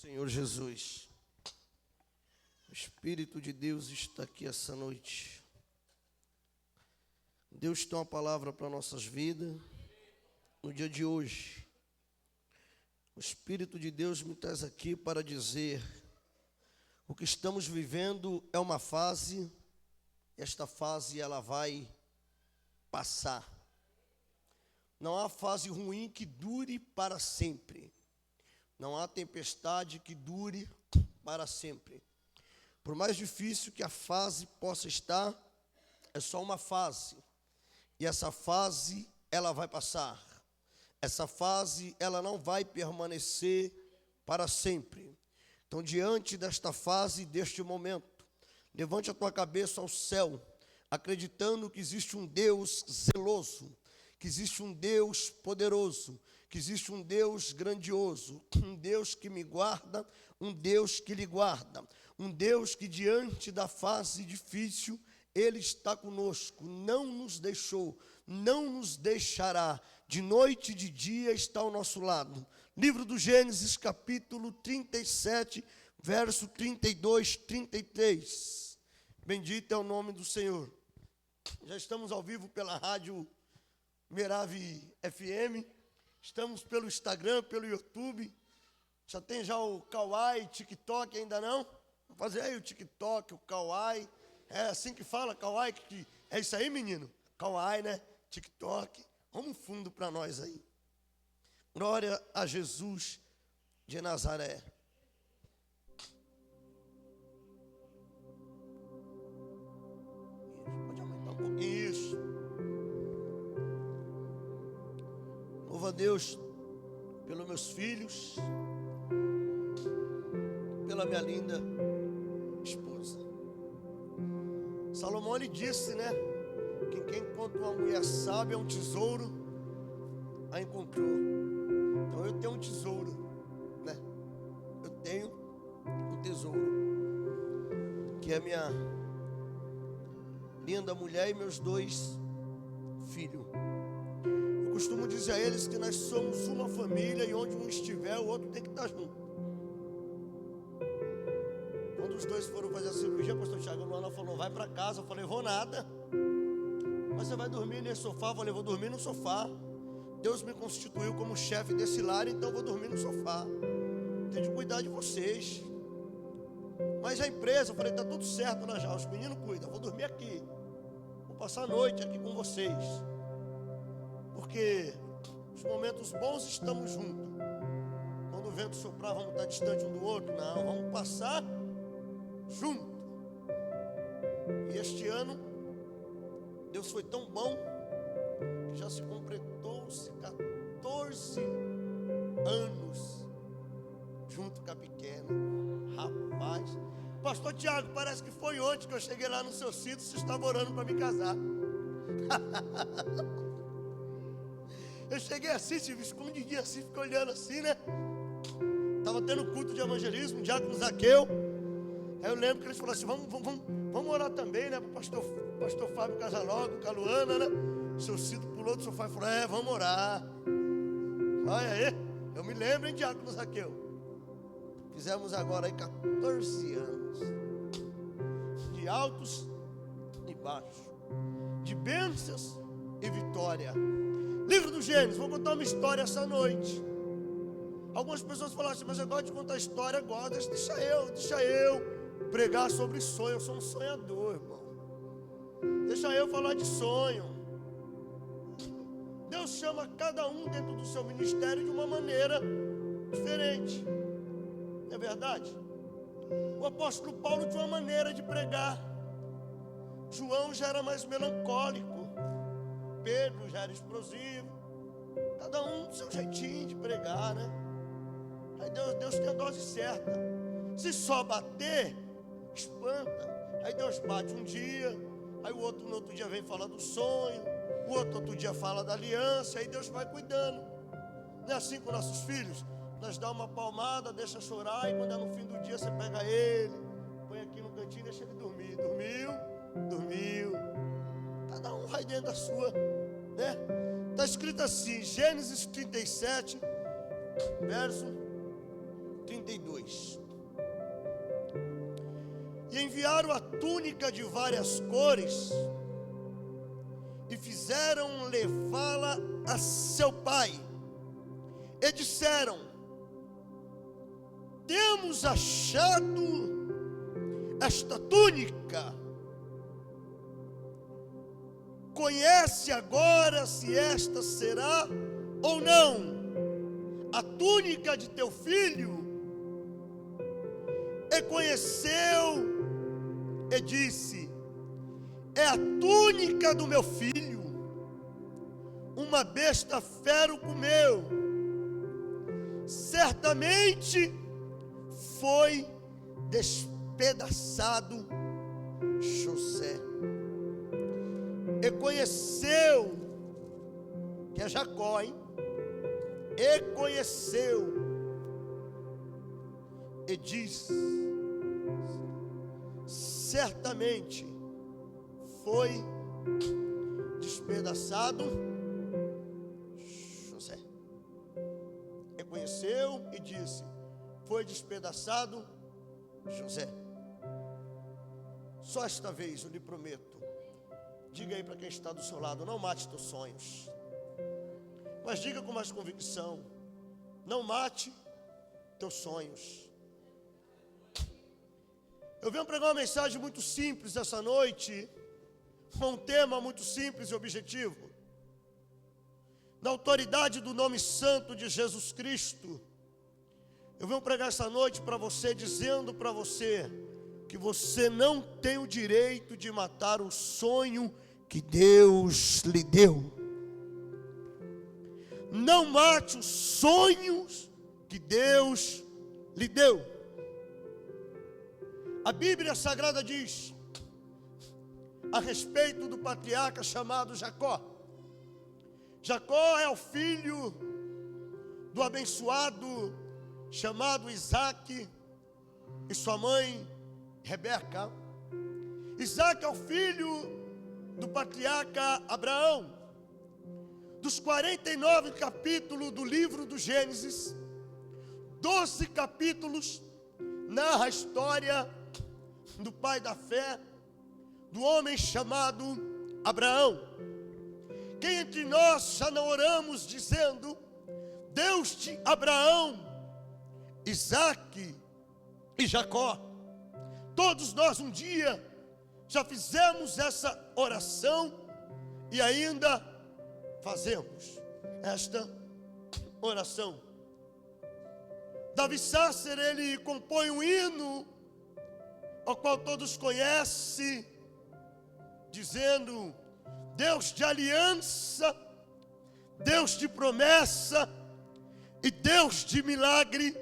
Senhor Jesus, o Espírito de Deus está aqui essa noite. Deus tem uma palavra para nossas vidas no dia de hoje. O Espírito de Deus me traz aqui para dizer: o que estamos vivendo é uma fase, esta fase ela vai passar. Não há fase ruim que dure para sempre. Não há tempestade que dure para sempre. Por mais difícil que a fase possa estar, é só uma fase. E essa fase, ela vai passar. Essa fase, ela não vai permanecer para sempre. Então, diante desta fase, deste momento, levante a tua cabeça ao céu, acreditando que existe um Deus zeloso, que existe um Deus poderoso, que existe um Deus grandioso, um Deus que me guarda, um Deus que lhe guarda, um Deus que diante da fase difícil, Ele está conosco, não nos deixou, não nos deixará, de noite e de dia está ao nosso lado. Livro do Gênesis, capítulo 37, verso 32, 33. Bendito é o nome do Senhor. Já estamos ao vivo pela rádio Merave FM, estamos pelo Instagram, pelo YouTube, já tem o Kawaii, TikTok, ainda não? Vamos fazer aí o TikTok, o Kawaii, é assim que fala, Kawaii, é isso aí, menino? Kawaii, né? TikTok, vamos fundo para nós aí. Glória a Jesus de Nazaré. Pode aumentar um pouquinho isso. Louvo a Deus pelos meus filhos, pela minha linda esposa. Salomão lhe disse, né? Que quem encontra uma mulher sábia é um tesouro, a encontrou. Então eu tenho um tesouro, né? Eu tenho um tesouro, que é minha linda mulher e meus dois filhos. Eu costumo dizer a eles que nós somos uma família e onde um estiver, o outro tem que estar junto. Quando os dois foram fazer a cirurgia, o pastor Tiago Luana falou: vai para casa. Eu falei: vou nada. Mas você vai dormir nesse sofá? Eu falei: vou dormir no sofá. Deus me constituiu como chefe desse lar, então eu vou dormir no sofá. Tenho de cuidar de vocês. Mas a empresa, eu falei: tá tudo certo lá já, os meninos cuidam, eu vou dormir aqui. Vou passar a noite aqui com vocês. Porque os momentos bons estamos juntos. Quando o vento soprar, vamos estar distante um do outro? Não, vamos passar junto. E este ano, Deus foi tão bom, que já se completou-se 14 anos junto com a pequena. Rapaz, pastor Tiago, parece que foi ontem que eu cheguei lá no seu sítio, você estava orando para me casar. Eu cheguei assim, escondidinho assim, fiquei olhando assim, né? Estava tendo culto de evangelismo, o diácono Zaqueu. Aí eu lembro que eles falaram assim: vamos orar também, né? Para o pastor Fábio casar logo, com a Luana, né? O seu Cito pulou do sofá e falou: vamos orar. Olha aí, eu me lembro, hein, diácono Zaqueu. Fizemos agora aí 14 anos. De altos e baixos. De bênçãos e vitória. Livro do Gênesis, vou contar uma história essa noite. Algumas pessoas falam assim: mas eu gosto de contar história, eu gosto. Deixa eu pregar sobre sonho. Eu sou um sonhador, irmão. Deixa eu falar de sonho. Deus chama cada um dentro do seu ministério de uma maneira diferente. Não é verdade? O apóstolo Paulo tinha uma maneira de pregar. João já era mais melancólico. Pedro já era explosivo. Cada um do seu jeitinho de pregar, né? Aí Deus tem a dose certa. Se só bater, espanta. Aí Deus bate um dia, aí o outro no outro dia vem falar do sonho, o outro dia fala da aliança, aí Deus vai cuidando. Não é assim com nossos filhos? Nós dá uma palmada, deixa chorar, e quando é no fim do dia você pega ele, põe aqui no cantinho e deixa ele dormir. Dormiu. Cada um vai dentro da sua, né? Está escrito assim, Gênesis 37, verso 32. E enviaram a túnica de várias cores e fizeram levá-la a seu pai. E disseram: temos achado esta túnica. Conhece agora se esta será ou não a túnica de teu filho. E conheceu e disse: é a túnica do meu filho. Uma besta fera o comeu. Certamente foi despedaçado José. E conheceu, que é Jacó, hein? E conheceu, e diz: certamente foi despedaçado José. E conheceu e disse: foi despedaçado José. Só esta vez eu lhe prometo. Diga aí para quem está do seu lado: não mate teus sonhos. Mas diga com mais convicção: não mate teus sonhos. Eu venho pregar uma mensagem muito simples essa noite, com um tema muito simples e objetivo. Na autoridade do nome santo de Jesus Cristo, eu venho pregar essa noite para você, dizendo para você que você não tem o direito de matar o sonho que Deus lhe deu. Não mate os sonhos que Deus lhe deu. A Bíblia Sagrada diz a respeito do patriarca chamado Jacó. Jacó é o filho do abençoado chamado Isaac e sua mãe Rebeca. Isaac é o filho do patriarca Abraão. Dos 49 capítulos do livro do Gênesis, 12 capítulos narra a história do pai da fé, do homem chamado Abraão. Quem entre nós já não oramos dizendo: Deus de Abraão, Isaac e Jacó? Todos nós um dia já fizemos essa oração e ainda fazemos esta oração. Davi Sasser, ele compõe um hino, ao qual todos conhecem, dizendo: Deus de aliança, Deus de promessa, e Deus de milagre,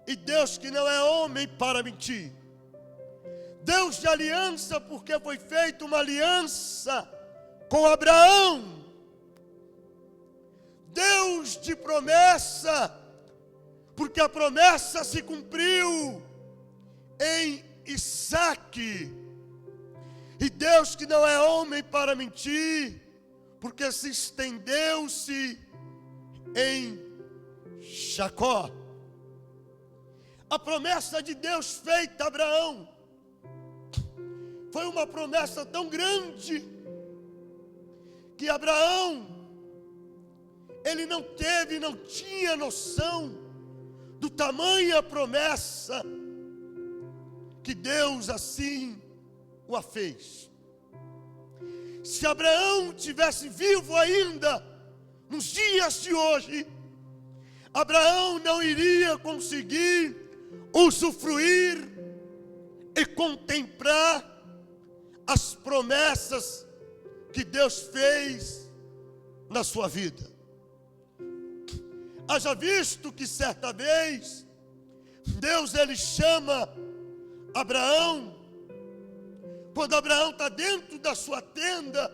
e Deus que não é homem para mentir. Deus de aliança, porque foi feita uma aliança com Abraão. Deus de promessa, porque a promessa se cumpriu em Isaque. E Deus que não é homem para mentir, porque se estendeu-se em Jacó. A promessa de Deus feita a Abraão foi uma promessa tão grande que Abraão, ele não tinha noção do tamanho a promessa que Deus assim o fez. Se Abraão tivesse vivo ainda nos dias de hoje, Abraão não iria conseguir usufruir e contemplar as promessas que Deus fez na sua vida. Haja visto que certa vez Deus ele chama Abraão, quando Abraão está dentro da sua tenda,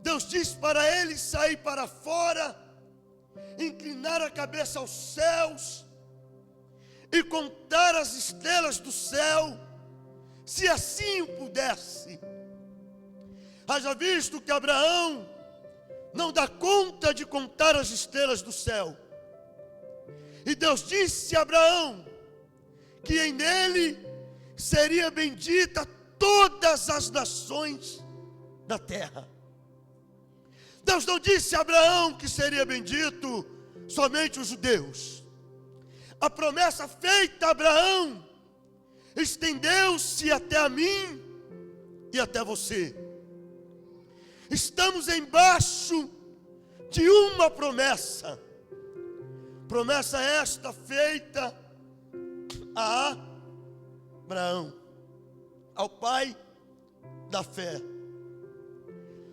Deus diz para ele sair para fora, inclinar a cabeça aos céus e contar as estrelas do céu, se assim o pudesse. Haja visto que Abraão não dá conta de contar as estrelas do céu. E Deus disse a Abraão que em nele seria bendita todas as nações da terra. Deus não disse a Abraão que seria bendito somente os judeus. A promessa feita a Abraão estendeu-se até a mim e até você. Estamos embaixo de uma promessa. Promessa esta feita a Abraão, ao pai da fé.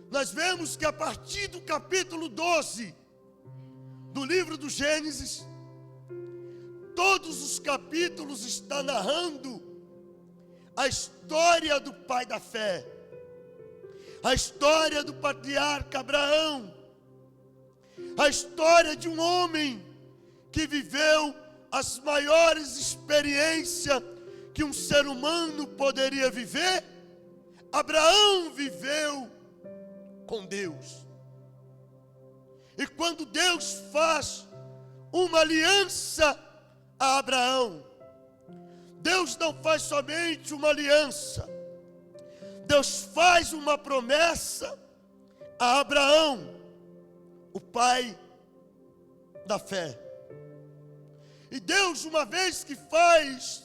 Nós vemos que a partir do capítulo 12 do livro do Gênesis, todos os capítulos estão narrando a história do pai da fé, a história do patriarca Abraão, a história de um homem que viveu as maiores experiências que um ser humano poderia viver. Abraão viveu com Deus. E quando Deus faz uma aliança a Abraão, Deus não faz somente uma aliança, Deus faz uma promessa a Abraão, o pai da fé. E Deus, uma vez que faz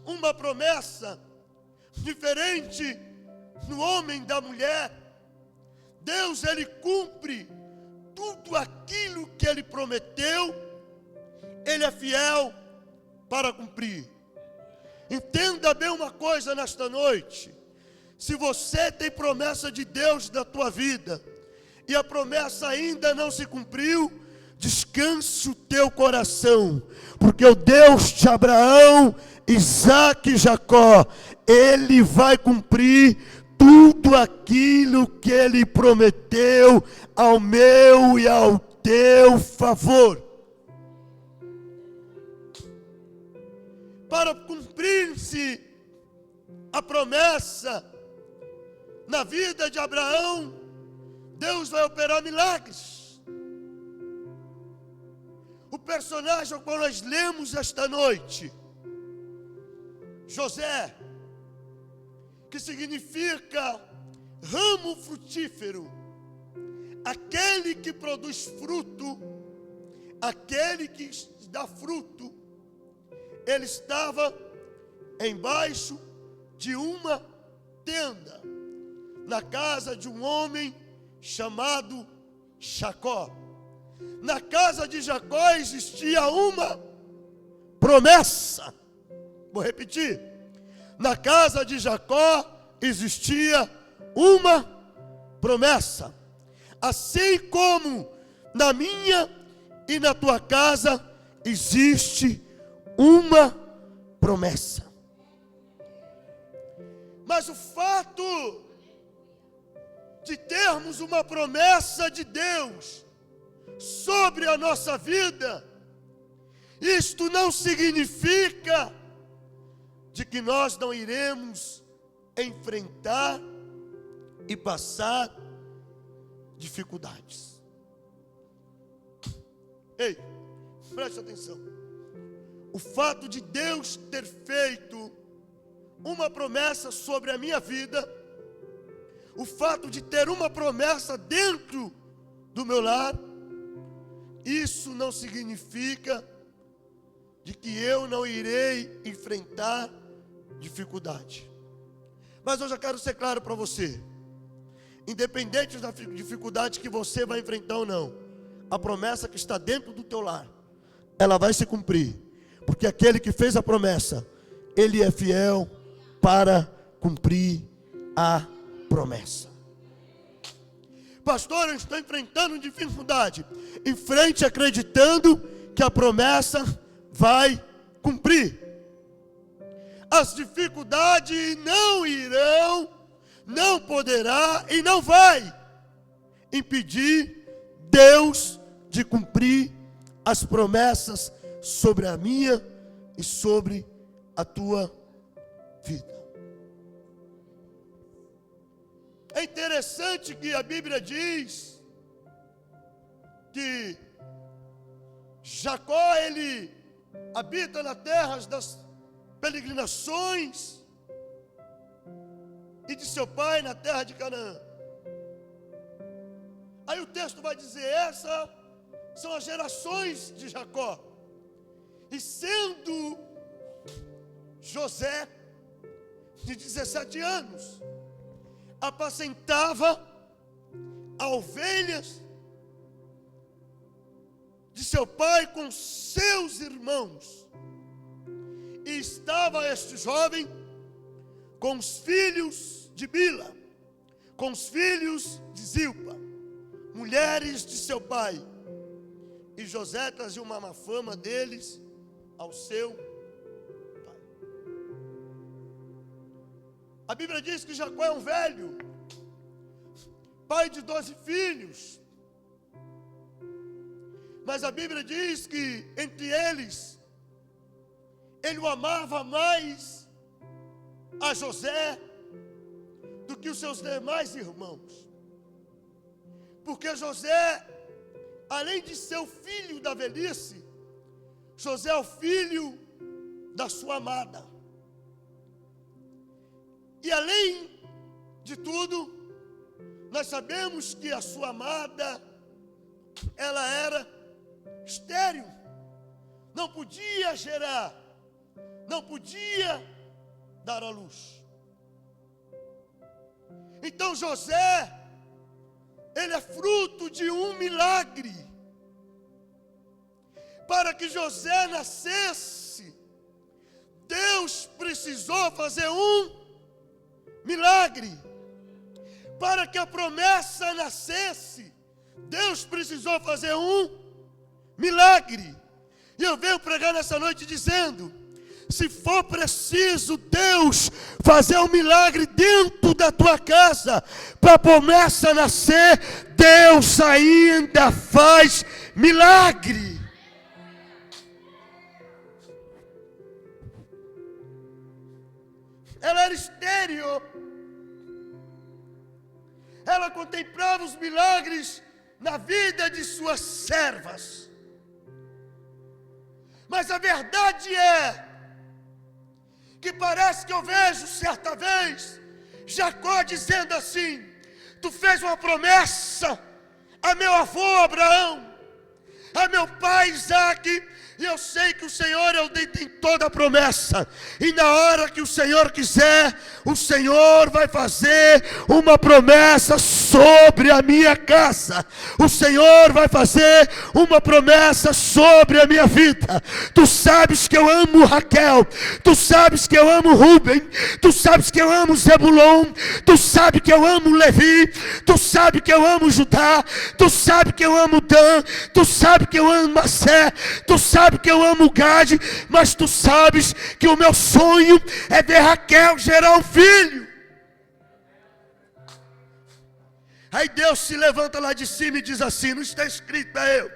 uma promessa diferente no homem e da mulher, Deus, Ele cumpre tudo aquilo que Ele prometeu, Ele é fiel para cumprir. Entenda bem uma coisa nesta noite: se você tem promessa de Deus na tua vida, e a promessa ainda não se cumpriu, descanse o teu coração, porque o Deus de Abraão, Isaque e Jacó, Ele vai cumprir tudo aquilo que Ele prometeu ao meu e ao teu favor. Para cumprir-se a promessa na vida de Abraão, Deus vai operar milagres. O personagem ao qual nós lemos esta noite, José, que significa ramo frutífero, aquele que produz fruto, aquele que dá fruto, ele estava embaixo de uma tenda, na casa de um homem chamado Jacó. Na casa de Jacó existia uma promessa. Vou repetir. Na casa de Jacó existia uma promessa. Assim como na minha e na tua casa existe uma promessa. Mas o fato de termos uma promessa de Deus sobre a nossa vida, isto não significa de que nós não iremos enfrentar e passar dificuldades. Ei, preste atenção. O fato de Deus ter feito uma promessa sobre a minha vida, o fato de ter uma promessa dentro do meu lar, isso não significa de que eu não irei enfrentar dificuldade. Mas eu já quero ser claro para você: independente da dificuldade que você vai enfrentar ou não, a promessa que está dentro do teu lar, ela vai se cumprir, porque aquele que fez a promessa, ele é fiel para cumprir a promessa. Pastor, eu estou enfrentando dificuldade. Enfrente acreditando que a promessa vai cumprir. As dificuldades não irão, não poderá e não vai impedir Deus de cumprir as promessas sobre a minha e sobre a tua vida. É interessante que a Bíblia diz que Jacó, ele habita na terra das peregrinações, e de seu pai na terra de Canaã. Aí o texto vai dizer, essas são as gerações de Jacó. E sendo José de 17 anos, apacentava ovelhas de seu pai com seus irmãos. E estava este jovem com os filhos de Bila, com os filhos de Zilpa, mulheres de seu pai. E José trazia uma má fama deles ao seu pai. A Bíblia diz que Jacó é um velho, pai de 12 filhos. Mas a Bíblia diz que entre eles, ele o amava mais a José do que os seus demais irmãos. Porque José, além de ser o filho da velhice, José é o filho da sua amada. E além de tudo, nós sabemos que a sua amada, ela era estéril, não podia gerar, não podia dar à luz. Então José, ele é fruto de um milagre. Para que José nascesse, Deus precisou fazer um milagre. Para que a promessa nascesse, Deus precisou fazer um milagre. E eu venho pregar nessa noite dizendo, se for preciso Deus fazer um milagre dentro da tua casa, para a promessa nascer, Deus ainda faz milagre. Ela era estéril. Ela contemplava os milagres na vida de suas servas. Mas a verdade é que parece que eu vejo certa vez Jacó dizendo assim: tu fez uma promessa a meu avô Abraão, a meu pai Isaque, e eu sei que o Senhor é o detentor da promessa, e na hora que o Senhor quiser, o Senhor vai fazer uma promessa sobre a minha casa, o Senhor vai fazer uma promessa sobre a minha vida. Tu sabes que eu amo Raquel, tu sabes que eu amo Rubem, tu sabes que eu amo Zebulon, tu sabes que eu amo Levi, tu sabes que eu amo Judá, tu sabes que eu amo Dan, tu sabes que eu amo Massé, tu sabes que eu amo Gade, mas tu sabes que o meu sonho é ver Raquel gerar um filho. Aí Deus se levanta lá de cima e diz assim: não está escrito a eu,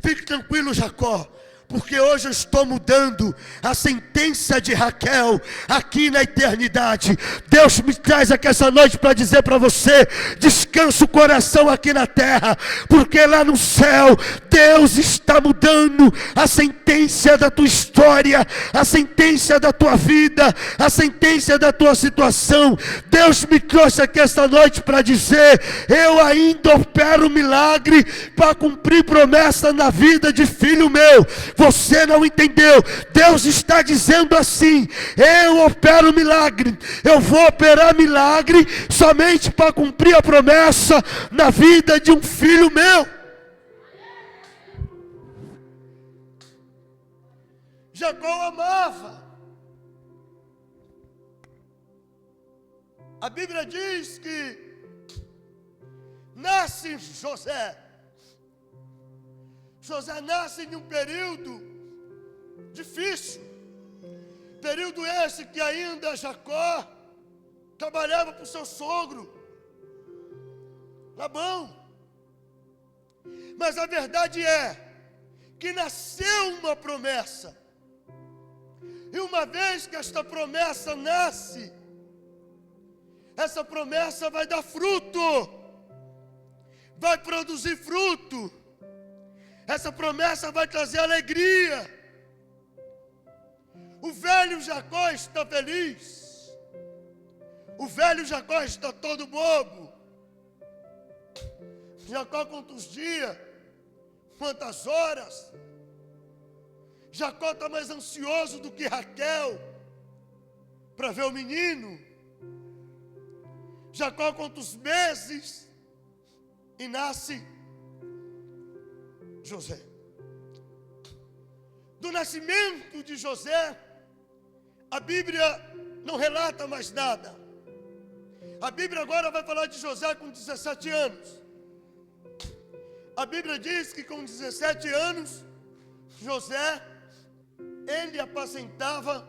fique tranquilo, Jacó, porque hoje eu estou mudando a sentença de Raquel aqui na eternidade. Deus me traz aqui essa noite para dizer para você: descansa o coração aqui na terra, porque lá no céu Deus está mudando a sentença da tua história, a sentença da tua vida, a sentença da tua situação. Deus me trouxe aqui esta noite para dizer: eu ainda opero milagre para cumprir promessa na vida de filho meu. Você não entendeu? Deus está dizendo assim: eu opero milagre, eu vou operar milagre somente para cumprir a promessa na vida de um filho meu. Jacó amava. A Bíblia diz que nasce José. José nasce em um período difícil, período esse que ainda Jacó trabalhava para o seu sogro Labão. Mas a verdade é que nasceu uma promessa, e uma vez que esta promessa nasce, essa promessa vai dar fruto, vai produzir fruto. Essa promessa vai trazer alegria. O velho Jacó está feliz. O velho Jacó está todo bobo. Jacó, quantos dias? Quantas horas? Jacó está mais ansioso do que Raquel para ver o menino. Jacó, quantos meses? E nasce José. Do nascimento de José, a Bíblia não relata mais nada. A Bíblia agora vai falar de José com 17 anos. A Bíblia diz que com 17 anos, José, ele apacentava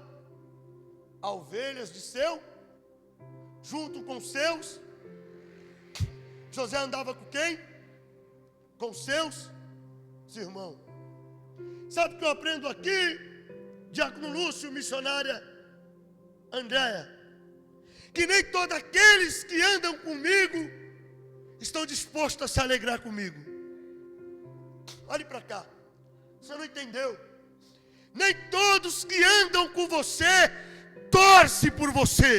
ovelhas de seu, junto com seus. José andava com quem? Com seus irmãos. Sabe o que eu aprendo aqui? Diácono Lúcio, missionária Andréia, que nem todos aqueles que andam comigo estão dispostos a se alegrar comigo. Olhe para cá, você não entendeu? Nem todos que andam com você torcem por você.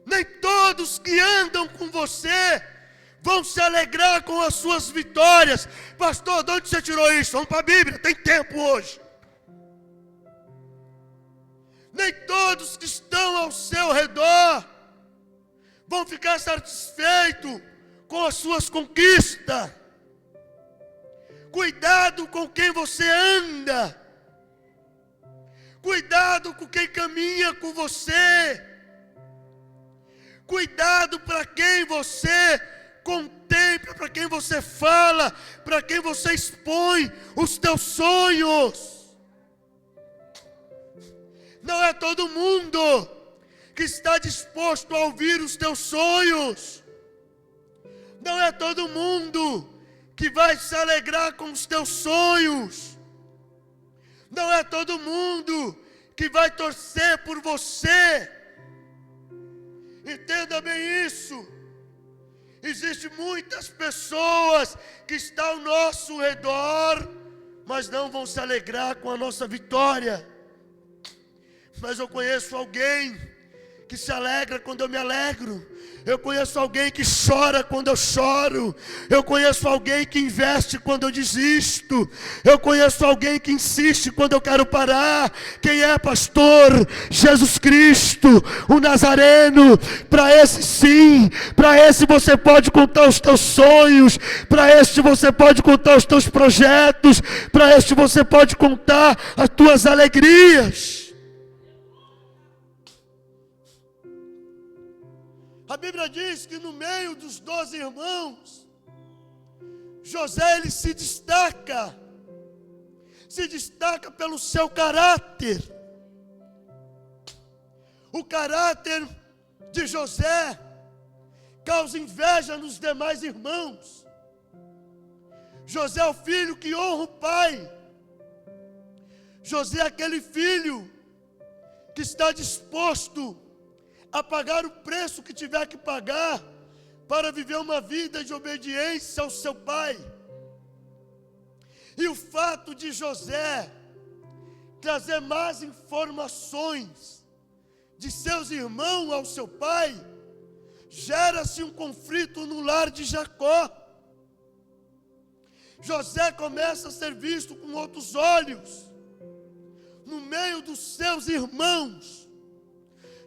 Nem todos que andam com você vão se alegrar com as suas vitórias. Pastor, de onde você tirou isso? Vamos para a Bíblia, tem tempo hoje. Nem todos que estão ao seu redor vão ficar satisfeitos com as suas conquistas. Cuidado com quem você anda. Cuidado com quem caminha com você. Cuidado para quem você contempla, para quem você fala, para quem você expõe os teus sonhos. Não é todo mundo que está disposto a ouvir os teus sonhos. Não é todo mundo que vai se alegrar com os teus sonhos. Não é todo mundo que vai torcer por você. Entenda bem isso. Existem muitas pessoas que estão ao nosso redor, mas não vão se alegrar com a nossa vitória. Mas eu conheço alguém que se alegra quando eu me alegro. Eu conheço alguém que chora quando eu choro. Eu conheço alguém que investe quando eu desisto. Eu conheço alguém que insiste quando eu quero parar. Quem é, pastor? Jesus Cristo, o Nazareno. Para esse sim, para esse você pode contar os teus sonhos. Para este você pode contar os teus projetos. Para este você pode contar as tuas alegrias. A Bíblia diz que no meio dos 12 irmãos, José ele se destaca pelo seu caráter. O caráter de José causa inveja nos demais irmãos. José é o filho que honra o pai. José é aquele filho que está disposto a pagar o preço que tiver que pagar para viver uma vida de obediência ao seu pai. E o fato de José trazer mais informações de seus irmãos ao seu pai, gera-se um conflito no lar de Jacó. José começa a ser visto com outros olhos no meio dos seus irmãos.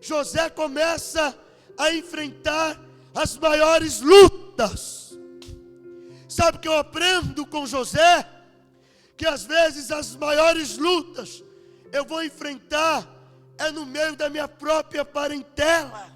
José começa a enfrentar as maiores lutas. Sabe o que eu aprendo com José? Que às vezes as maiores lutas eu vou enfrentar é no meio da minha própria parentela.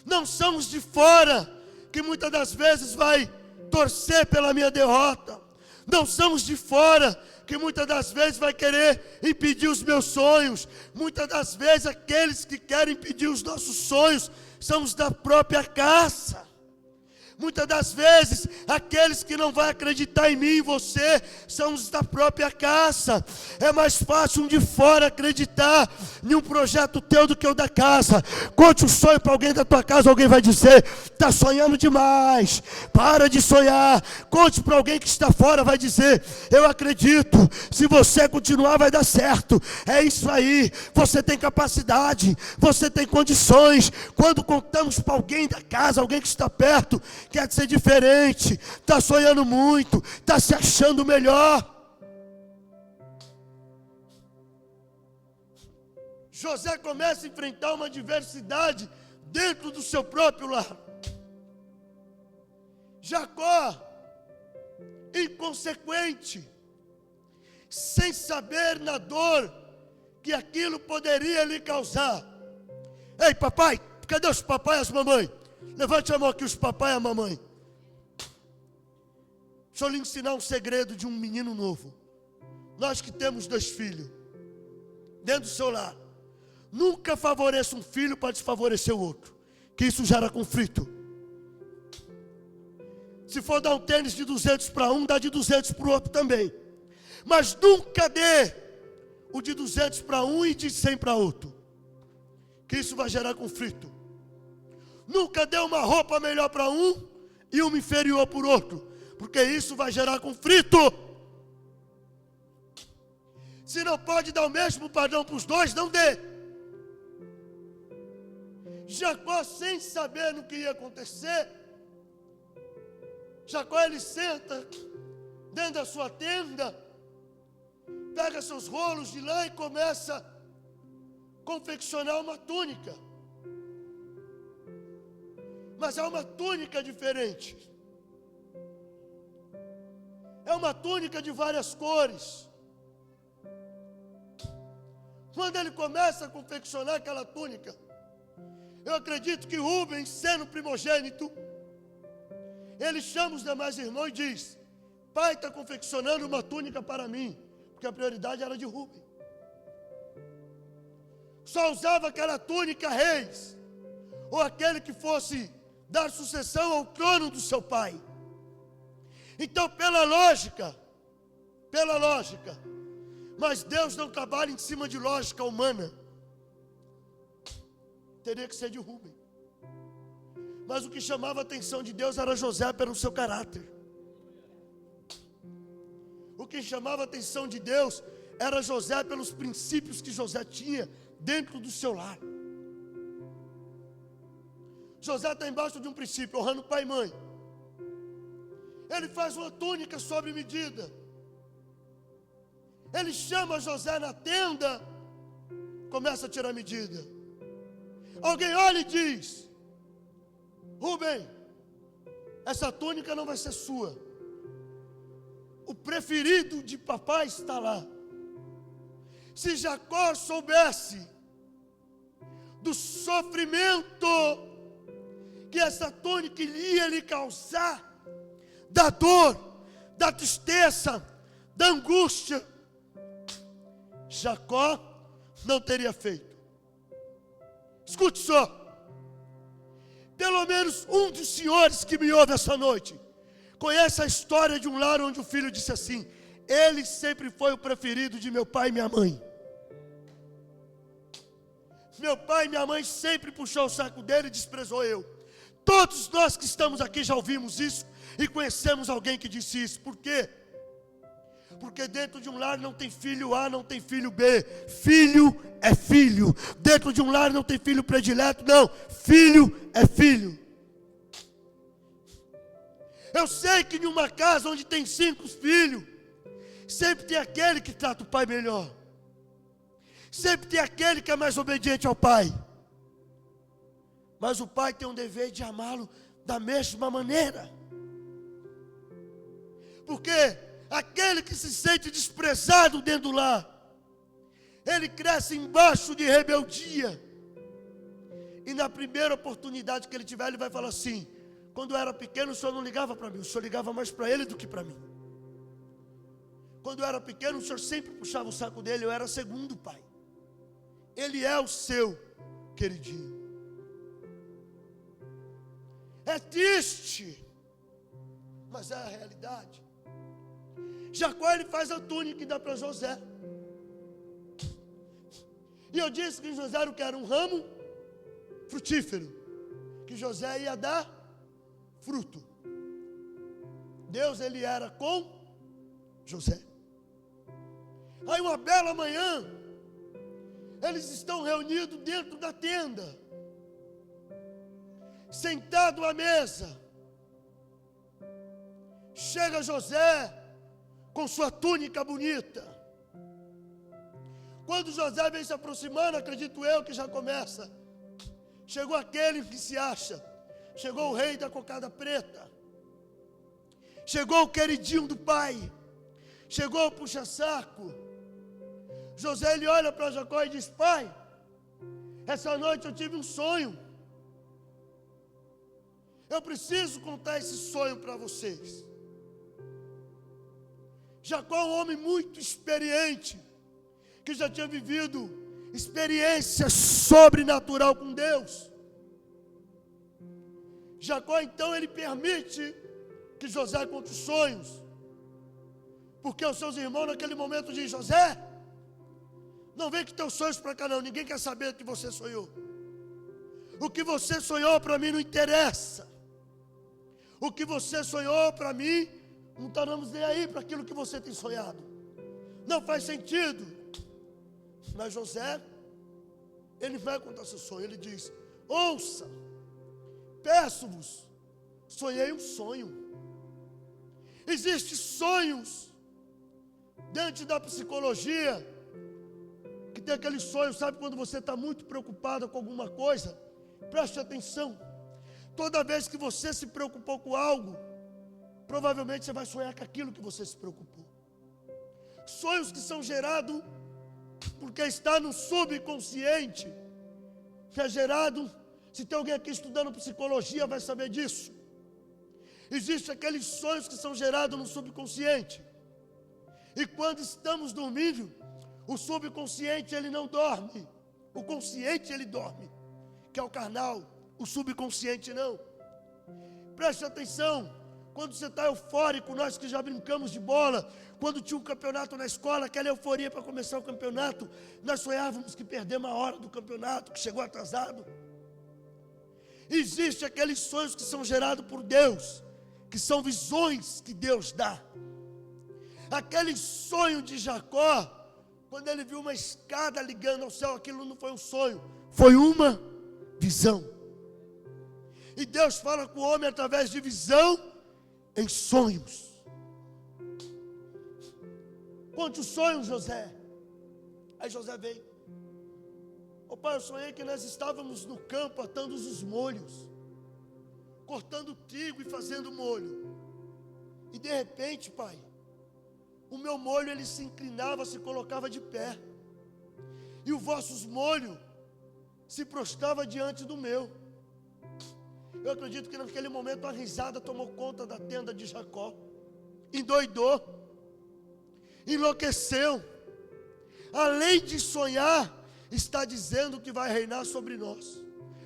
Não são os de fora que muitas das vezes vai torcer pela minha derrota. Não são os de fora que muitas das vezes vai querer impedir os meus sonhos. Muitas das vezes aqueles que querem impedir os nossos sonhos são os da própria casa. Muitas das vezes, aqueles que não vão acreditar em mim e você, são os da própria casa. É mais fácil um de fora acreditar em um projeto teu do que o da casa. Conte um sonho para alguém da tua casa, alguém vai dizer: está sonhando demais, para de sonhar. Conte para alguém que está fora, vai dizer: eu acredito, se você continuar vai dar certo. É isso aí, você tem capacidade, você tem condições. Quando contamos para alguém da casa, alguém que está perto, quer ser diferente, está sonhando muito, está se achando melhor. José começa a enfrentar uma adversidade dentro do seu próprio lar. Jacó, inconsequente, sem saber na dor que aquilo poderia lhe causar. Ei, papai, cadê os papai e as mamães? Levante a mão aqui, os papai e a mamãe. Deixa eu lhe ensinar um segredo de um menino novo. Nós que temos 2 filhos dentro do seu lar, nunca favoreça um filho para desfavorecer o outro, que isso gera conflito. Se for dar um tênis de 200 para um, dá de 200 para o outro também. Mas nunca dê o de 200 para um e de 100 para outro, que isso vai gerar conflito. Nunca dê uma roupa melhor para um e uma inferior para o outro, porque isso vai gerar conflito. Se não pode dar o mesmo padrão para os dois, não dê. Jacó, sem saber no que ia acontecer, Jacó, ele senta dentro da sua tenda, pega seus rolos de lã e começa a confeccionar uma túnica. Mas é uma túnica diferente. É uma túnica de várias cores. Quando ele começa a confeccionar aquela túnica, eu acredito que Rubens, sendo primogênito, ele chama os demais irmãos e diz: pai, está confeccionando uma túnica para mim, porque a prioridade era de Rubens. Só usava aquela túnica reis, ou aquele que fosse dar sucessão ao trono do seu pai. Então, pela lógica, mas Deus não trabalha em cima de lógica humana, teria que ser de Rubem. Mas o que chamava a atenção de Deus era José pelo seu caráter. O que chamava a atenção de Deus era José pelos princípios que José tinha dentro do seu lar. José está embaixo de um princípio, honrando pai e mãe. Ele faz uma túnica sob medida. Ele chama José na tenda, começa a tirar medida. Alguém olha e diz: Rubem, essa túnica não vai ser sua. O preferido de papai está lá. Se Jacó soubesse do sofrimento que essa túnica ia lhe causar, da dor, da tristeza, da angústia, Jacó não teria feito. Escute só. Pelo menos um dos senhores que me ouve essa noite conhece a história de um lar onde o filho disse assim: ele sempre foi o preferido de meu pai e minha mãe. Meu pai e minha mãe sempre puxou o saco dele e desprezou eu. Todos nós que estamos aqui já ouvimos isso e conhecemos alguém que disse isso. Por quê? Porque dentro de um lar não tem filho A, não tem filho B. Filho é filho. Dentro de um lar não tem filho predileto, não. Filho é filho. Eu sei que em uma casa onde tem 5 filhos, sempre tem aquele que trata o pai melhor. Sempre tem aquele que é mais obediente ao pai. Mas o pai tem um dever de amá-lo da mesma maneira. Porque aquele que se sente desprezado dentro do lar, ele cresce embaixo de rebeldia. E na primeira oportunidade que ele tiver, ele vai falar assim: quando eu era pequeno, o senhor não ligava para mim, o senhor ligava mais para ele do que para mim. Quando eu era pequeno, o senhor sempre puxava o saco dele, eu era segundo pai. Ele é o seu queridinho. É triste mas é a realidade. Jacó, ele faz a túnica e dá para José. E eu disse que José era o que? Era um ramo frutífero, que José ia dar fruto. Deus, ele era com José. Aí uma bela manhã, eles estão reunidos dentro da tenda, sentado à mesa. Chega José com sua túnica bonita. Quando José vem se aproximando, acredito eu que já começa. Chegou aquele que se acha. Chegou o rei da cocada preta. Chegou o queridinho do pai. Chegou o puxa-saco. José, ele olha para Jacó e diz: pai, essa noite eu tive um sonho. Eu preciso contar esse sonho para vocês. Jacó é um homem muito experiente, que já tinha vivido experiência sobrenatural com Deus. Jacó, então, ele permite que José conte os sonhos, porque os seus irmãos naquele momento dizem: José, não vem com teus sonhos para cá não, ninguém quer saber o que você sonhou. O que você sonhou para mim não interessa. O que você sonhou para mim, não estamos nem aí para aquilo que você tem sonhado. Não faz sentido. Mas José, ele vai contar seu sonho. Ele diz: ouça, peço-vos, sonhei um sonho. Existem sonhos dentro da psicologia, que tem aquele sonho, sabe, quando você está muito preocupado com alguma coisa. Preste atenção. Toda vez que você se preocupou com algo, provavelmente você vai sonhar com aquilo que você se preocupou. Sonhos que são gerados porque está no subconsciente, que é gerado, se tem alguém aqui estudando psicologia vai saber disso. Existem aqueles sonhos que são gerados no subconsciente. E quando estamos dormindo, o subconsciente ele não dorme. O consciente ele dorme, que é o carnal. O subconsciente não. Preste atenção. Quando você está eufórico, nós que já brincamos de bola, quando tinha um campeonato na escola, aquela euforia para começar o campeonato, nós sonhávamos que perdemos a hora do campeonato, que chegou atrasado. Existem aqueles sonhos que são gerados por Deus, que são visões que Deus dá. Aquele sonho de Jacó, quando ele viu uma escada ligando ao céu, aquilo não foi um sonho, foi uma visão. E Deus fala com o homem através de visão em sonhos. Conte os sonhos, José. Aí José vem: ô pai, eu sonhei que nós estávamos no campo atando os molhos, cortando trigo e fazendo molho. E de repente, pai, o meu molho ele se inclinava, se colocava de pé, e o vosso molho se prostrava diante do meu. Eu acredito que naquele momento a risada tomou conta da tenda de Jacó. Endoidou, enlouqueceu. Além de sonhar, está dizendo que vai reinar sobre nós.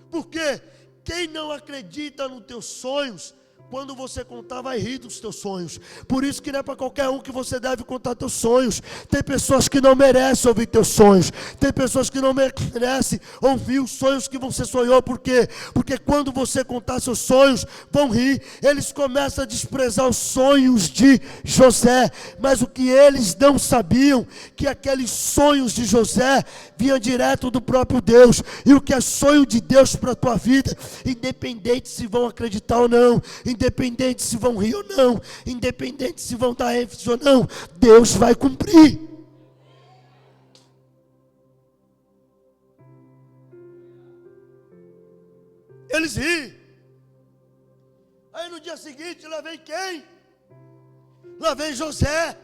Porque quem não acredita nos teus sonhos, quando você contar vai rir dos teus sonhos. Por isso que não é para qualquer um que você deve contar teus sonhos. Tem pessoas que não merecem ouvir teus sonhos. Tem pessoas que não merecem ouvir os sonhos que você sonhou. Por quê? Porque quando você contar seus sonhos, vão rir. Eles começam a desprezar os sonhos de José. Mas o que eles não sabiam, que aqueles sonhos de José vinham direto do próprio Deus. E o que é sonho de Deus para a tua vida, independente se vão acreditar ou não, independente se vão rir ou não, independente se vão dar ênfase ou não, Deus vai cumprir. Eles riem. Aí no dia seguinte, lá vem quem? Lá vem José.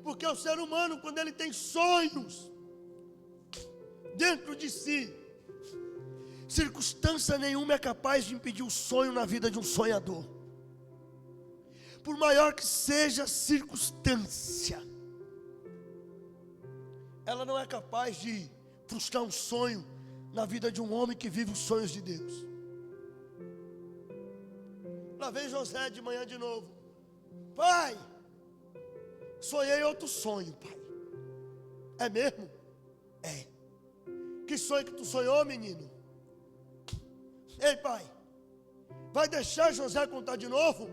Porque o ser humano, quando ele tem sonhos dentro de si, circunstância nenhuma é capaz de impedir o sonho na vida de um sonhador. Por maior que seja a circunstância, ela não é capaz de frustrar um sonho na vida de um homem que vive os sonhos de Deus. Lá vem José de manhã de novo. Pai, sonhei outro sonho, pai. É mesmo? É. Que sonho que tu sonhou, menino? Ei, pai, vai deixar José contar de novo?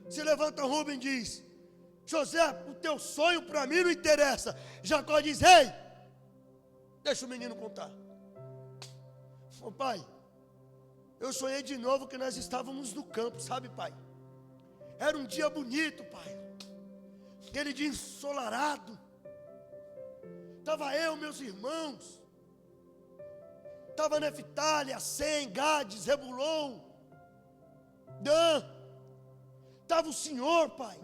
Se levanta Rubem e diz: José, o teu sonho para mim não interessa. Jacó diz: ei, deixa o menino contar. Ô pai, eu sonhei de novo que nós estávamos no campo, sabe, pai? Era um dia bonito, pai. Aquele dia ensolarado. Estava eu, meus irmãos. Estava Neftali, Assem, Gade, Zebulon, Dan. Estava o Senhor, pai.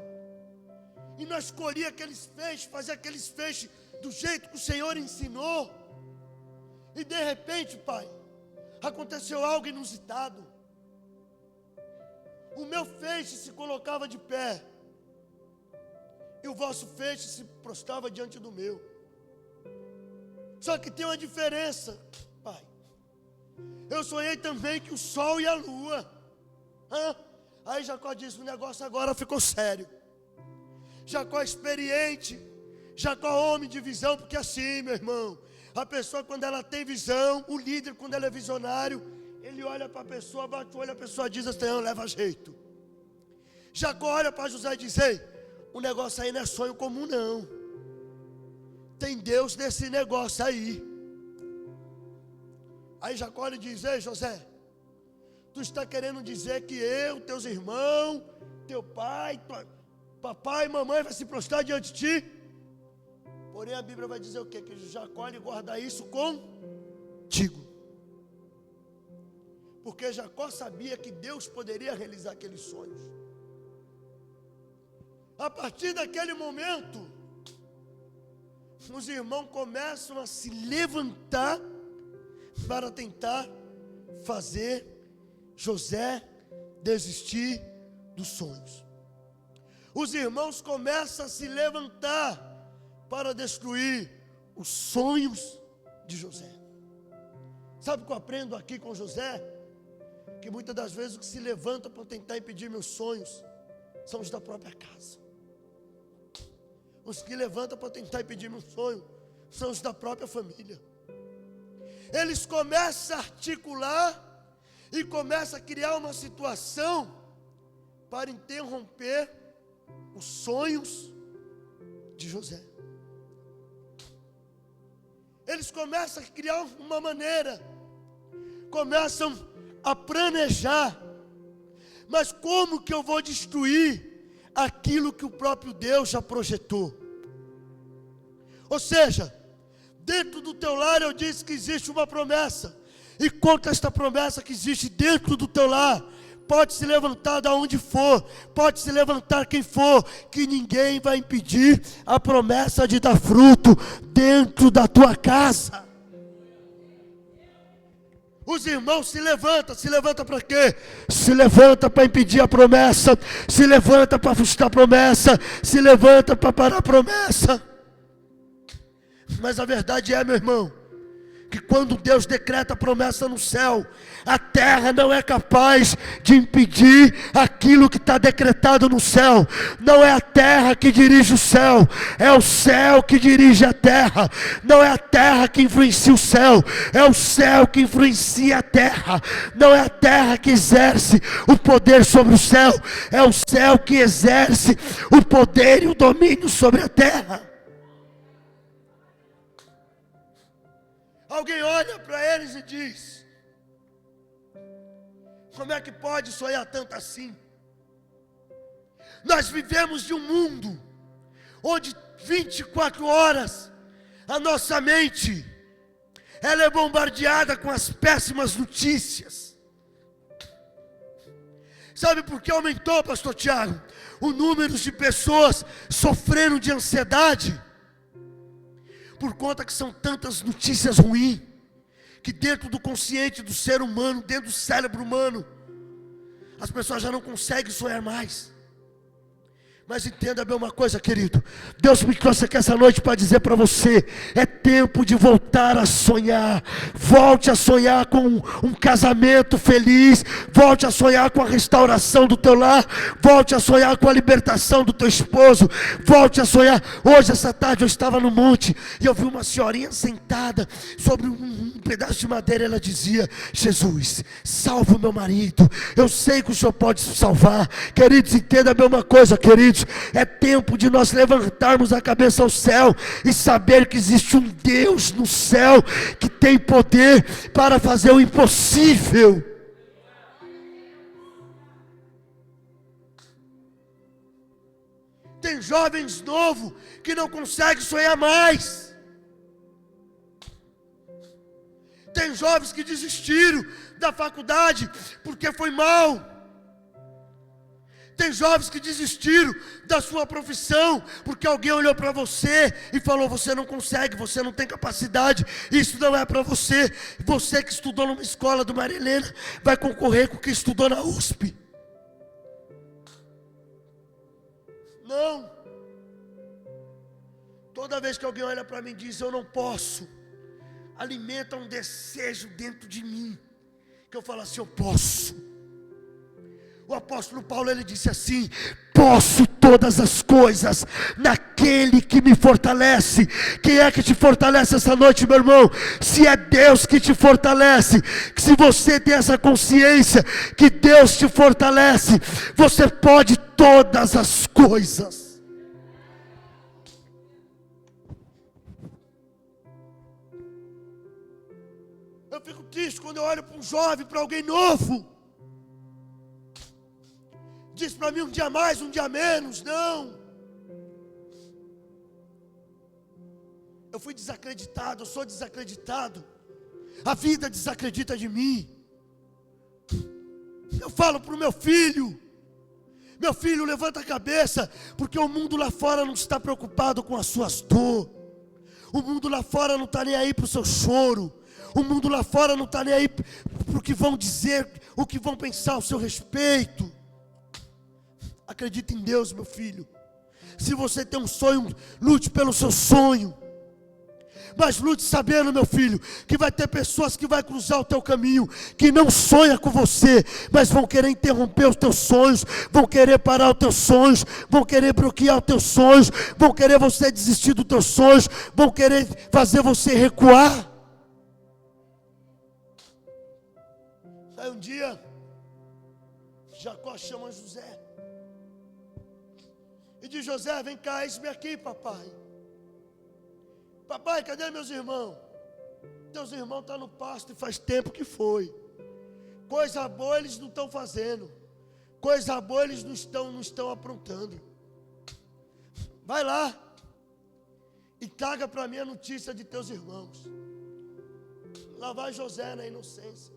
E nós colhíamos aqueles feixes, fazia aqueles feixes do jeito que o Senhor ensinou. E de repente, pai, aconteceu algo inusitado. O meu feixe se colocava de pé, e o vosso feixe se prostrava diante do meu. Só que tem uma diferença, pai. Eu sonhei também que o sol e a lua. Aí Jacó disse: o negócio agora ficou sério. Jacó é experiente, Jacó é homem de visão, porque assim, meu irmão, a pessoa quando ela tem visão, o líder quando ele é visionário, ele olha para a pessoa, bate o olho, a pessoa diz assim: não, leva jeito. Jacó olha para José e diz: ei, o negócio aí não é sonho comum não. Tem Deus nesse negócio aí. Aí Jacó lhe diz: ei, José, tu está querendo dizer que eu, teus irmãos, teu pai, papai e mamãe vai se prostrar diante de ti? Porém a Bíblia vai dizer o quê? Que Jacó lhe guarda isso contigo. Porque Jacó sabia que Deus poderia realizar aqueles sonhos. A partir daquele momento, os irmãos começam a se levantar para tentar fazer José desistir dos sonhos. Os irmãos começam a se levantar para destruir os sonhos de José. Sabe o que eu aprendo aqui com José? Que muitas das vezes o que se levanta para tentar impedir meus sonhos são os da própria casa. Os que levantam para tentar impedir meu sonho são os da própria família. Eles começam a articular e começam a criar uma situação para interromper os sonhos de José. Eles começam a criar uma maneira, começam a planejar, mas como que eu vou destruir aquilo que o próprio Deus já projetou? Ou seja, dentro do teu lar eu disse que existe uma promessa, e contra esta promessa que existe dentro do teu lar, pode se levantar de onde for, pode se levantar quem for, que ninguém vai impedir a promessa de dar fruto dentro da tua casa. Os irmãos se levanta para quê? Se levanta para impedir a promessa, se levanta para frustrar a promessa, se levanta para parar a promessa. Mas a verdade é, meu irmão, que quando Deus decreta a promessa no céu, a terra não é capaz de impedir aquilo que está decretado no céu. Não é a terra que dirige o céu, é o céu que dirige a terra. Não é a terra que influencia o céu, é o céu que influencia a terra. Não é a terra que exerce o poder sobre o céu, é o céu que exerce o poder e o domínio sobre a terra. Alguém olha para eles e diz: como é que pode sonhar tanto assim? Nós vivemos de um mundo onde 24 horas a nossa mente ela é bombardeada com as péssimas notícias. Sabe por que aumentou, pastor Tiago, o número de pessoas sofrendo de ansiedade? Por conta que são tantas notícias ruins, que dentro do consciente do ser humano, dentro do cérebro humano, as pessoas já não conseguem sonhar mais. Mas entenda bem uma coisa, querido. Deus me trouxe aqui essa noite para dizer para você: é tempo de voltar a sonhar. Volte a sonhar com um casamento feliz. Volte a sonhar com a restauração do teu lar. Volte a sonhar com a libertação do teu esposo. Volte a sonhar. Hoje, essa tarde, eu estava no monte e eu vi uma senhorinha sentada sobre um pedaço de madeira. Ela dizia: Jesus, salva o meu marido. Eu sei que o Senhor pode salvar. Queridos, entenda bem uma coisa, queridos. É tempo de nós levantarmos a cabeça ao céu e saber que existe um Deus no céu que tem poder para fazer o impossível. Tem jovens novos que não conseguem sonhar mais. Tem jovens que desistiram da faculdade porque foi mal. Tem jovens que desistiram da sua profissão porque alguém olhou para você e falou: você não consegue, você não tem capacidade, isso não é para você. Você que estudou numa escola do Maria Helena vai concorrer com quem estudou na USP. Não. Toda vez que alguém olha para mim e diz: eu não posso, alimenta um desejo dentro de mim, que eu falo assim: eu posso. O apóstolo Paulo, ele disse assim: posso todas as coisas naquele que me fortalece. Quem é que te fortalece essa noite, meu irmão? Se é Deus que te fortalece, se você tem essa consciência que Deus te fortalece, você pode todas as coisas. Eu fico triste quando eu olho para um jovem, para alguém novo. Diz para mim: um dia mais, um dia menos. Não. Eu fui desacreditado, eu sou desacreditado. A vida desacredita de mim. Eu falo para o meu filho: meu filho, levanta a cabeça, porque o mundo lá fora não está preocupado com as suas dores. O mundo lá fora não está nem aí para o seu choro. O mundo lá fora não está nem aí para o que vão dizer, o que vão pensar ao seu respeito. Acredite em Deus, meu filho. Se você tem um sonho, lute pelo seu sonho. Mas lute sabendo, meu filho, que vai ter pessoas que vão cruzar o teu caminho, que não sonham com você, mas vão querer interromper os teus sonhos, vão querer parar os teus sonhos, vão querer bloquear os teus sonhos, vão querer você desistir dos teus sonhos, vão querer fazer você recuar. Aí um dia, Jacó chama José e diz: José, vem cá, eis-me aqui, papai. Papai, cadê meus irmãos? Teus irmãos estão no pasto e faz tempo que foi. Coisa boa eles não estão fazendo. Coisa boa eles não estão aprontando. Vai lá e traga para mim a notícia de teus irmãos. Lá vai José na inocência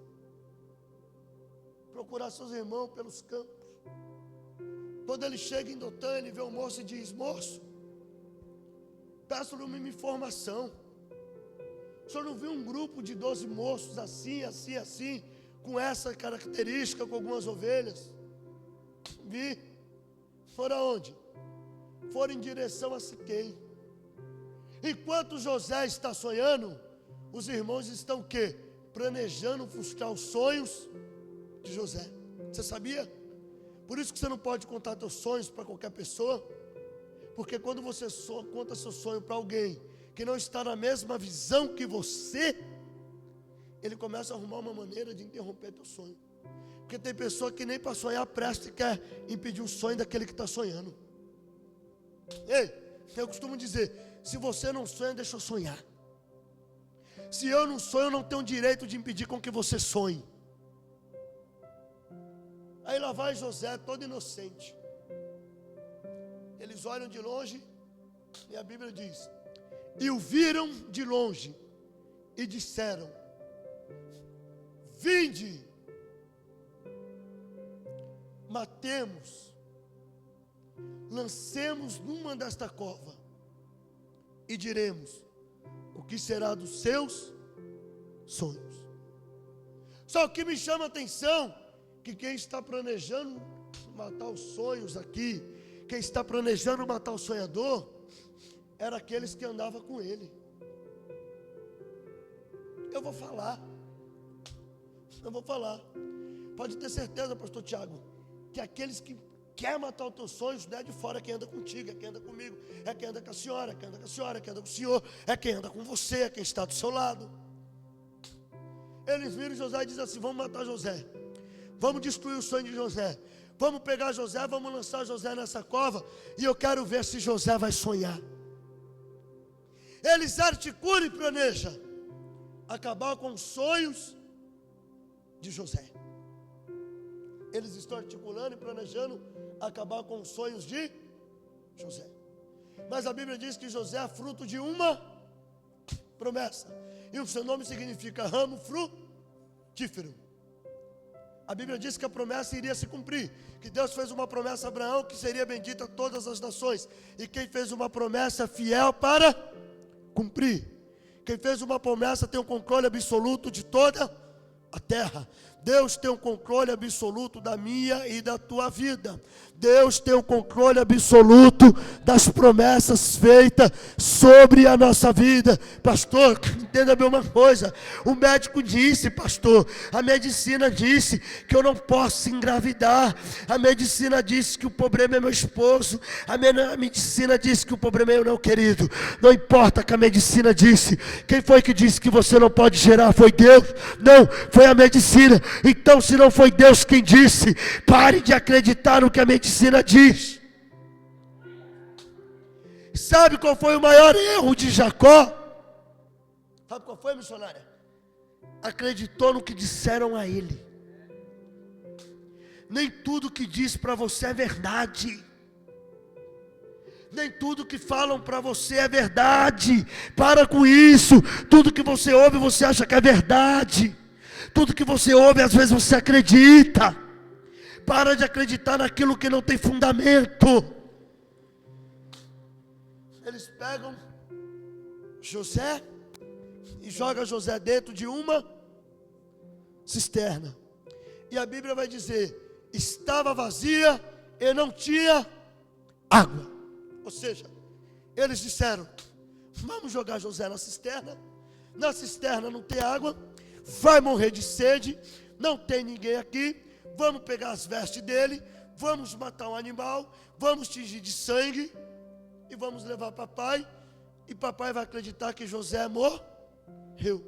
procurar seus irmãos pelos campos. Quando ele chega em Dotã, ele vê o moço e diz: moço, peço-lhe uma informação. O senhor não viu um grupo de 12 moços assim, assim, assim, com essa característica, com algumas ovelhas? Vi. Foram aonde? Foram em direção a Siquém. Enquanto José está sonhando, os irmãos estão o quê? Planejando frustrar os sonhos de José. Você sabia? Por isso que você não pode contar seus sonhos para qualquer pessoa. Porque quando você conta seu sonho para alguém que não está na mesma visão que você, ele começa a arrumar uma maneira de interromper teu sonho. Porque tem pessoa que nem para sonhar presta e quer impedir o sonho daquele que está sonhando. Ei, eu costumo dizer: se você não sonha, deixa eu sonhar. Se eu não sonho, eu não tenho direito de impedir com que você sonhe. Aí lá vai José, todo inocente. Eles olham de longe e a Bíblia diz: e o viram de longe e disseram: vinde, matemos, lancemos numa desta cova e diremos o que será dos seus sonhos. Só o que me chama a atenção, que quem está planejando matar os sonhos aqui, quem está planejando matar o sonhador, eram aqueles que andavam com ele. Eu vou falar. Pode ter certeza, pastor Tiago, que aqueles que querem matar os teus sonhos, não é de fora quem anda contigo, é quem anda comigo, é quem anda com a senhora, é quem anda com a senhora, é quem anda com o senhor, é quem anda com você, é quem está do seu lado. Eles viram José e dizem assim: vamos matar José, vamos destruir o sonho de José, vamos pegar José, vamos lançar José nessa cova, e eu quero ver se José vai sonhar. Eles articulam e planejam acabar com os sonhos de José. Eles estão articulando e planejando acabar com os sonhos de José. Mas a Bíblia diz que José é fruto de uma promessa, e o seu nome significa ramo frutífero. A Bíblia diz que a promessa iria se cumprir, que Deus fez uma promessa a Abraão que seria bendita a todas as nações, e quem fez uma promessa fiel para cumprir, quem fez uma promessa tem um controle absoluto de toda a terra. Deus tem um controle absoluto da minha e da tua vida. Deus tem um controle absoluto das promessas feitas sobre a nossa vida. Pastor, entenda bem uma coisa. O médico disse, pastor, a medicina disse que eu não posso engravidar. A medicina disse que o problema é meu esposo. A medicina disse que o problema é eu, não, querido. Não importa que a medicina disse. Quem foi que disse que você não pode gerar? Foi Deus? Não, foi a medicina. Então, se não foi Deus quem disse, pare de acreditar no que a medicina diz. Sabe qual foi o maior erro de Jacó? Sabe qual foi, missionária? Acreditou no que disseram a ele. Nem tudo que diz para você é verdade. Nem tudo que falam para você é verdade. Para com isso. Tudo que você ouve, você acha que é verdade. Tudo que você ouve, às vezes você acredita. Para de acreditar naquilo que não tem fundamento. Eles pegam José e jogam José dentro de uma cisterna. E a Bíblia vai dizer: estava vazia e não tinha água. Ou seja, eles disseram: vamos jogar José na cisterna. Na cisterna não tem água, vai morrer de sede, não tem ninguém aqui. Vamos pegar as vestes dele, vamos matar um animal, vamos tingir de sangue e vamos levar papai. E papai vai acreditar que José morreu.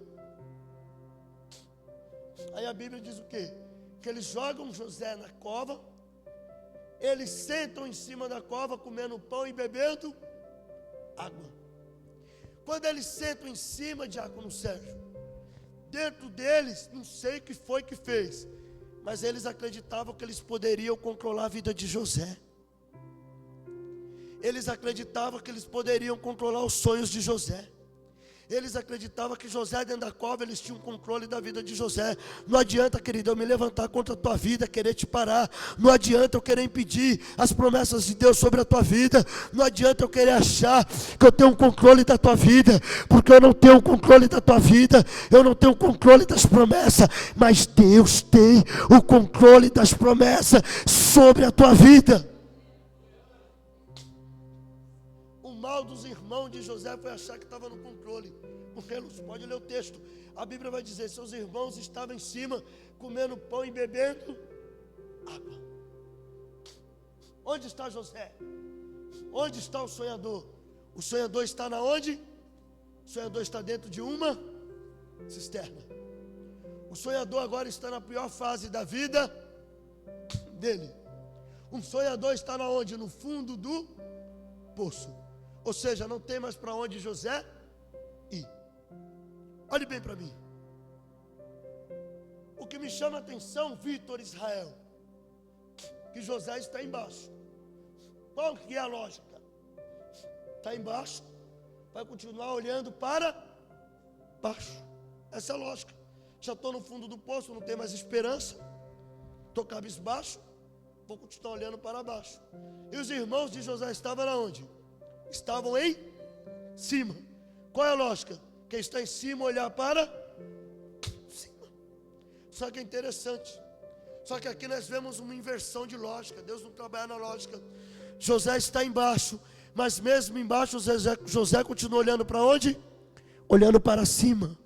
Aí a Bíblia diz o quê? Que eles jogam José na cova, eles sentam em cima da cova comendo pão e bebendo água. Quando eles sentam em cima, diácono Sérgio, dentro deles, não sei o que foi que fez, mas eles acreditavam que eles poderiam controlar a vida de José. Eles acreditavam que eles poderiam controlar os sonhos de José. Eles acreditavam que José dentro da cova, eles tinham controle da vida de José. Não adianta, querido, eu me levantar contra a tua vida, querer te parar. Não adianta eu querer impedir as promessas de Deus sobre a tua vida. Não adianta eu querer achar que eu tenho um controle da tua vida, porque eu não tenho um controle da tua vida. Eu não tenho controle das promessas, mas Deus tem o controle das promessas sobre a tua vida. O mal dos irmãos de José foi achar que estava no controle. Porque, pode ler o texto, a Bíblia vai dizer: seus irmãos estavam em cima, comendo pão e bebendo água. Onde está José? Onde está o sonhador? O sonhador está na onde? O sonhador está dentro de uma cisterna. O sonhador agora está na pior fase da vida dele. Um sonhador está na onde? No fundo do poço. Ou seja, não tem mais para onde José ir. Olhe bem para mim. O que me chama a atenção, Vitor Israel, que José está embaixo. Qual que é a lógica? Está embaixo, vai continuar olhando para baixo. Essa é a lógica. Já estou no fundo do poço, não tenho mais esperança. Estou cabisbaixo, vou continuar olhando para baixo. E os irmãos de José estavam onde? Estavam em cima. Qual é a lógica? Quem está em cima olhar para cima. Só que é interessante. Só que aqui nós vemos uma inversão de lógica. Deus não trabalha na lógica. José está embaixo, mas mesmo embaixo José continua olhando para onde? Olhando para cima,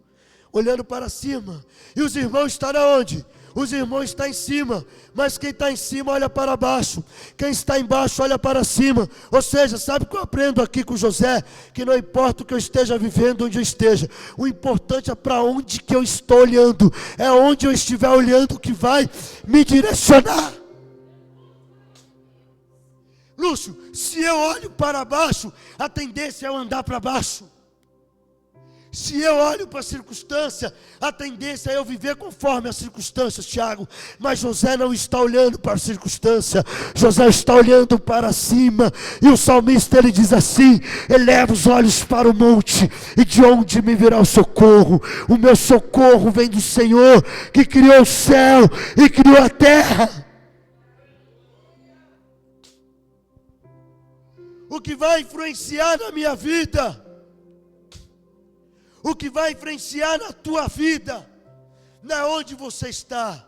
olhando para cima. E os irmãos estão onde? Os irmãos estão em cima, mas quem está em cima olha para baixo, quem está embaixo olha para cima. Ou seja, sabe o que eu aprendo aqui com José? Que não importa o que eu esteja vivendo, onde eu esteja, o importante é para onde que eu estou olhando, é onde eu estiver olhando que vai me direcionar. Lúcio, se eu olho para baixo, a tendência é eu andar para baixo. Se eu olho para a circunstância, a tendência é eu viver conforme as circunstâncias, Tiago. Mas José não está olhando para a circunstância, José está olhando para cima. E o salmista ele diz assim: eleva os olhos para o monte, e de onde me virá o socorro? O meu socorro vem do Senhor, que criou o céu e criou a terra. O que vai influenciar na minha vida, o que vai influenciar na tua vida, não é onde você está,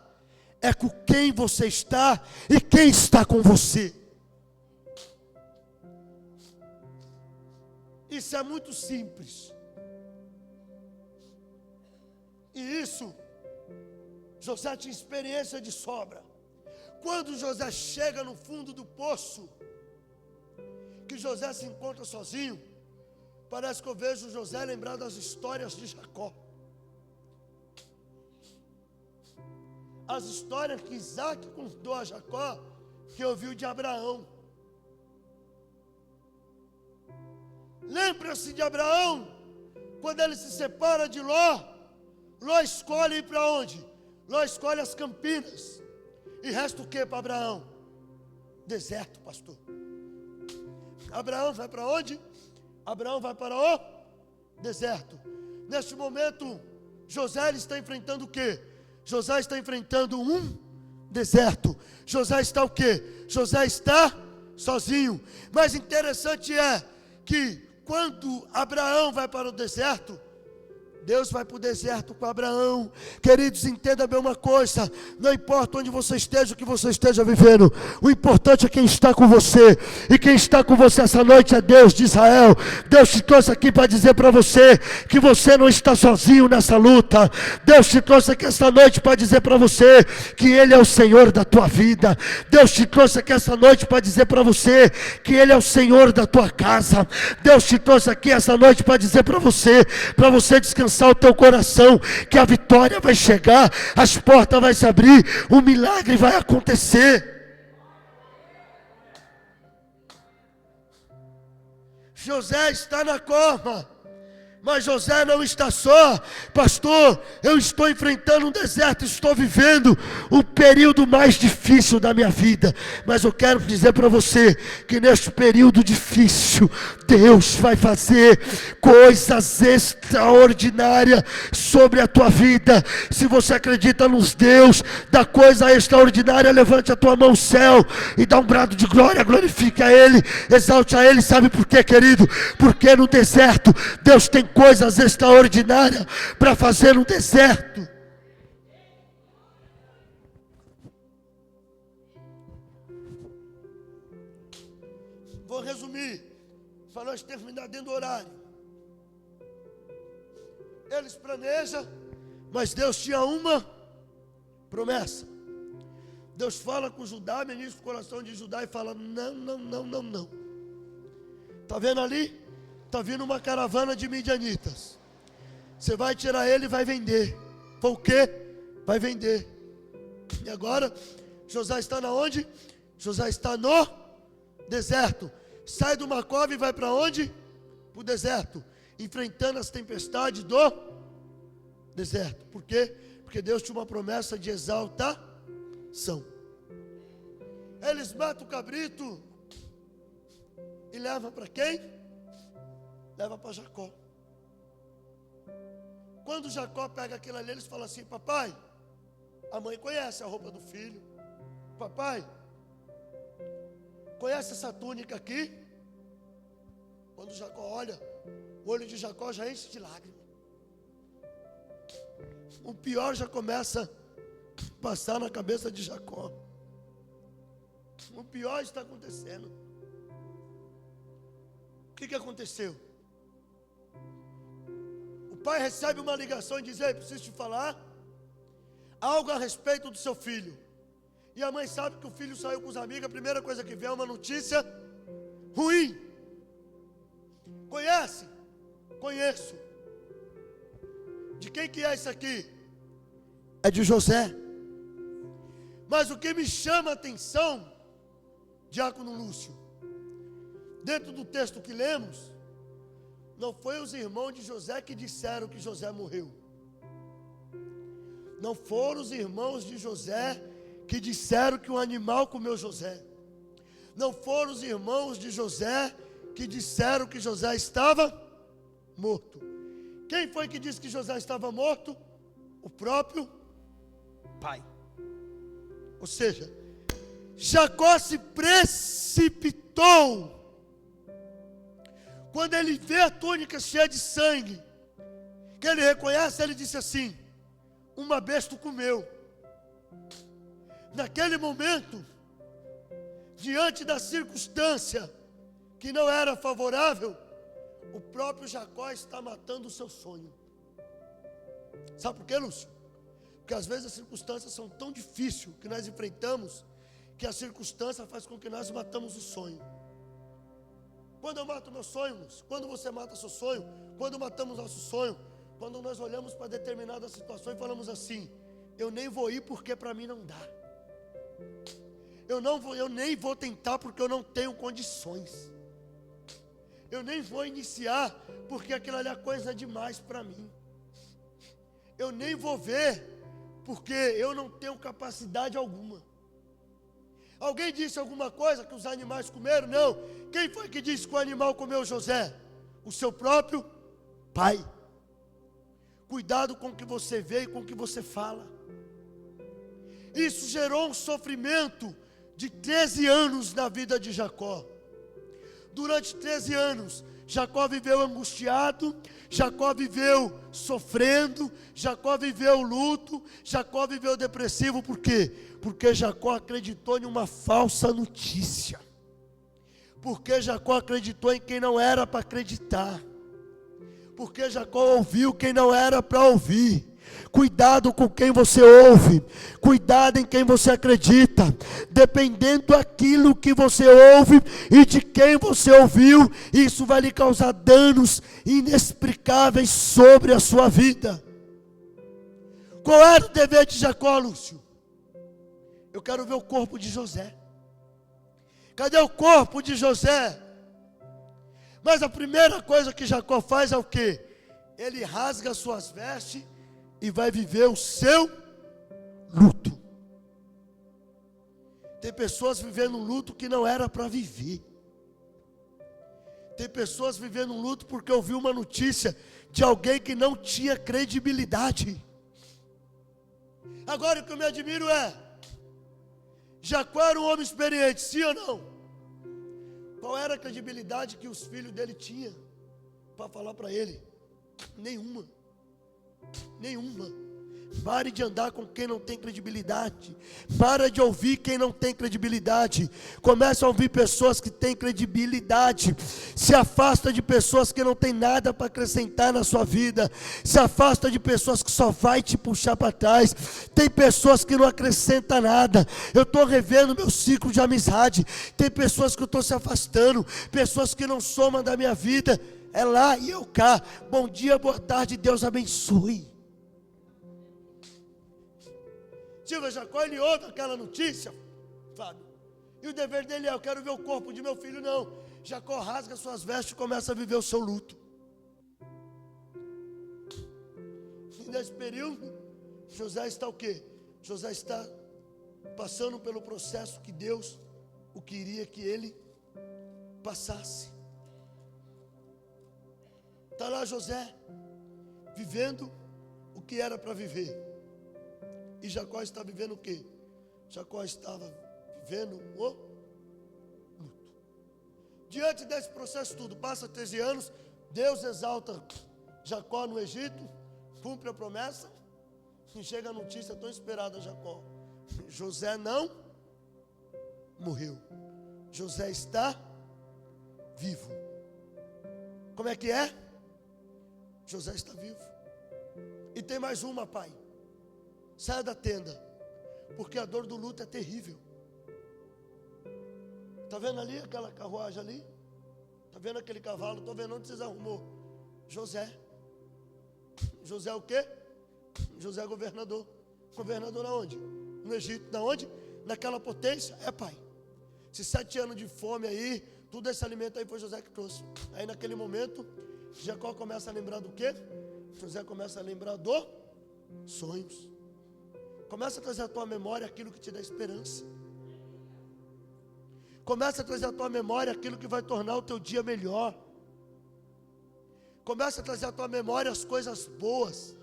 é com quem você está e quem está com você. Isso é muito simples. E isso, José tinha experiência de sobra. Quando José chega no fundo do poço, que José se encontra sozinho, parece que eu vejo José lembrar das histórias de Jacó. As histórias que Isaac contou a Jacó, que ouviu de Abraão. Lembra-se de Abraão, quando ele se separa de Ló. Ló escolhe ir para onde? Ló escolhe as campinas. E resta o que para Abraão? Deserto, pastor. Abraão vai para onde? Abraão vai para o deserto. Neste momento, José está enfrentando o quê? José está enfrentando um deserto. José está o quê? José está sozinho. Mas interessante é que quando Abraão vai para o deserto, Deus vai para o deserto com Abraão. Queridos, entenda bem uma coisa: não importa onde você esteja, o que você esteja vivendo, o importante é quem está com você. E quem está com você essa noite é Deus de Israel. Deus te trouxe aqui para dizer para você que você não está sozinho nessa luta. Deus te trouxe aqui essa noite para dizer para você que Ele é o Senhor da tua vida. Deus te trouxe aqui essa noite para dizer para você que Ele é o Senhor da tua casa. Deus te trouxe aqui essa noite para dizer para você descansar o teu coração, que a vitória vai chegar, as portas vão se abrir, o milagre vai acontecer. José está na cova, mas José não está só. Pastor, eu estou enfrentando um deserto, estou vivendo o período mais difícil da minha vida, mas eu quero dizer para você que neste período difícil, Deus vai fazer coisas extraordinárias sobre a tua vida. Se você acredita nos Deus da coisa extraordinária, levante a tua mão ao céu e dá um brado de glória, glorifique a Ele, exalte a Ele. Sabe por quê, querido? Porque no deserto Deus tem coisas extraordinárias para fazer no deserto. Vou resumir, para nós terminar dentro do horário. Eles planejam, mas Deus tinha uma promessa. Deus fala com Judá, ministra o coração de Judá e fala: não. Está vendo ali? Está vindo uma caravana de midianitas. Você vai tirar ele e vai vender. Foi o quê? Vai vender. E agora, José está na onde? José está no deserto. Sai de uma cova e vai para onde? Para o deserto. Enfrentando as tempestades do deserto. Por quê? Porque Deus tinha uma promessa de exaltação. Eles matam o cabrito e levam para quem? Leva para Jacó. Quando Jacó pega aquilo ali, eles falam assim: papai, a mãe conhece a roupa do filho. Papai, conhece essa túnica aqui? Quando Jacó olha, o olho de Jacó já enche de lágrimas. O pior já começa a passar na cabeça de Jacó. O pior está acontecendo. O que aconteceu? O pai recebe uma ligação e diz: ei, preciso te falar algo a respeito do seu filho. E a mãe sabe que o filho saiu com os amigos, a primeira coisa que vê é uma notícia ruim. Conhece? Conheço. De quem que é isso aqui? É de José. Mas o que me chama a atenção, diácono Lúcio, dentro do texto que lemos, não foi os irmãos de José que disseram que José morreu. Não foram os irmãos de José que disseram que um animal comeu José. Não foram os irmãos de José que disseram que José estava morto. Quem foi que disse que José estava morto? O próprio pai. Ou seja, Jacó se precipitou. Quando ele vê a túnica cheia de sangue, que ele reconhece, ele disse assim: uma besta o comeu. Naquele momento, diante da circunstância que não era favorável, o próprio Jacó está matando o seu sonho. Sabe por quê, Lúcio? Porque às vezes as circunstâncias são tão difíceis que nós enfrentamos, que a circunstância faz com que nós matamos o sonho. Quando eu mato meu sonho, Lúcio, quando você mata seu sonho, quando matamos nosso sonho, quando nós olhamos para determinada situação e falamos assim: eu nem vou ir porque para mim não dá. Eu nem vou tentar porque eu não tenho condições. Eu nem vou iniciar porque aquilo ali é coisa demais para mim. Eu nem vou ver porque eu não tenho capacidade alguma. Alguém disse alguma coisa que os animais comeram? Não. Quem foi que disse que o animal comeu José? O seu próprio pai. Cuidado com o que você vê e com o que você fala. Isso gerou um sofrimento de 13 anos na vida de Jacó. Durante 13 anos, Jacó viveu angustiado, Jacó viveu sofrendo, Jacó viveu luto, Jacó viveu depressivo. Por quê? Porque Jacó acreditou em uma falsa notícia. Porque Jacó acreditou em quem não era para acreditar. Porque Jacó ouviu quem não era para ouvir. Cuidado com quem você ouve, cuidado em quem você acredita, dependendo daquilo que você ouve e de quem você ouviu, isso vai lhe causar danos inexplicáveis sobre a sua vida. Qual era o dever de Jacó, Lúcio? Eu quero ver o corpo de José. Cadê o corpo de José? Mas a primeira coisa que Jacó faz é o quê? Ele rasga suas vestes e vai viver o seu luto. Tem pessoas vivendo um luto que não era para viver. Tem pessoas vivendo um luto porque ouviu uma notícia de alguém que não tinha credibilidade. Agora o que eu me admiro é: Jacó era um homem experiente, sim ou não? Qual era a credibilidade que os filhos dele tinham para falar para ele? Nenhuma. Pare de andar com quem não tem credibilidade. Para de ouvir quem não tem credibilidade. Comece a ouvir pessoas que têm credibilidade. Se afasta de pessoas que não têm nada para acrescentar na sua vida. Se afasta de pessoas que só vai te puxar para trás. Tem pessoas que não acrescentam nada. Eu estou revendo meu ciclo de amizade. Tem pessoas que eu estou se afastando. Pessoas que não somam da minha vida. É lá e eu cá. Bom dia, boa tarde, Deus abençoe. Silva, Jacó, ele ouve aquela notícia, Fábio, e o dever dele é: eu quero ver o corpo de meu filho. Não, Jacó rasga suas vestes e começa a viver o seu luto. E nesse período, José está o quê? José está passando pelo processo que Deus o queria que ele passasse. Está lá José, vivendo o que era para viver. E Jacó está vivendo o quê? Jacó estava vivendo o luto. Diante desse processo tudo, passa 13 anos, Deus exalta Jacó no Egito, cumpre a promessa, e chega a notícia tão esperada a Jacó: José não morreu, José está vivo. Como é que é? José está vivo. E tem mais uma, pai. Saia da tenda, porque a dor do luto é terrível. Está vendo ali aquela carruagem ali? Está vendo aquele cavalo? Estou vendo onde vocês arrumou. José. José o quê? José é governador. Governador aonde? No Egito. Na onde? Naquela potência. É, pai. Se 7 anos de fome aí, tudo esse alimento aí foi José que trouxe. Aí naquele momento, Jacó começa a lembrar do quê? José começa a lembrar dos sonhos. Começa a trazer à tua memória aquilo que te dá esperança. Começa a trazer à tua memória aquilo que vai tornar o teu dia melhor. Começa a trazer à tua memória as coisas boas.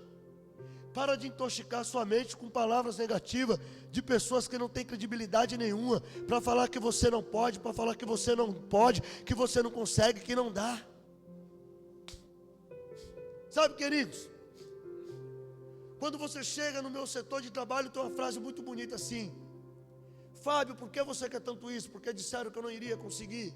Para de intoxicar sua mente com palavras negativas de pessoas que não têm credibilidade nenhuma, para falar que você não pode, para falar que você não pode, que você não consegue, que não dá. Sabe, queridos, quando você chega no meu setor de trabalho, tem uma frase muito bonita assim: Fábio, por que você quer tanto isso? Porque disseram que eu não iria conseguir.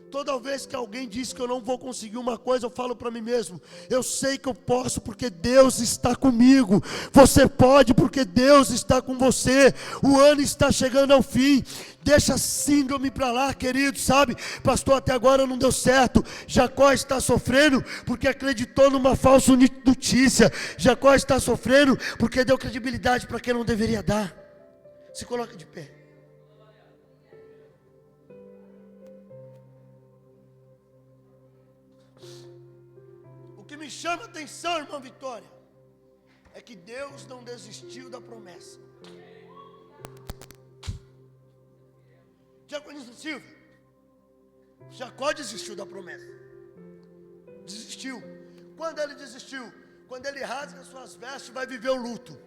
Toda vez que alguém diz que eu não vou conseguir uma coisa, eu falo para mim mesmo: eu sei que eu posso porque Deus está comigo. Você pode porque Deus está com você. O ano está chegando ao fim. Deixa a síndrome para lá, querido, sabe? Pastor, até agora não deu certo. Jacó está sofrendo porque acreditou numa falsa notícia. Jacó está sofrendo porque deu credibilidade para quem não deveria dar. Se coloca de pé. O que me chama a atenção, irmã Vitória, é que Deus não desistiu da promessa. Diaconisa Silvia, Jacó desistiu da promessa. Desistiu. Quando ele desistiu? Quando ele rasga suas vestes e vai viver o luto.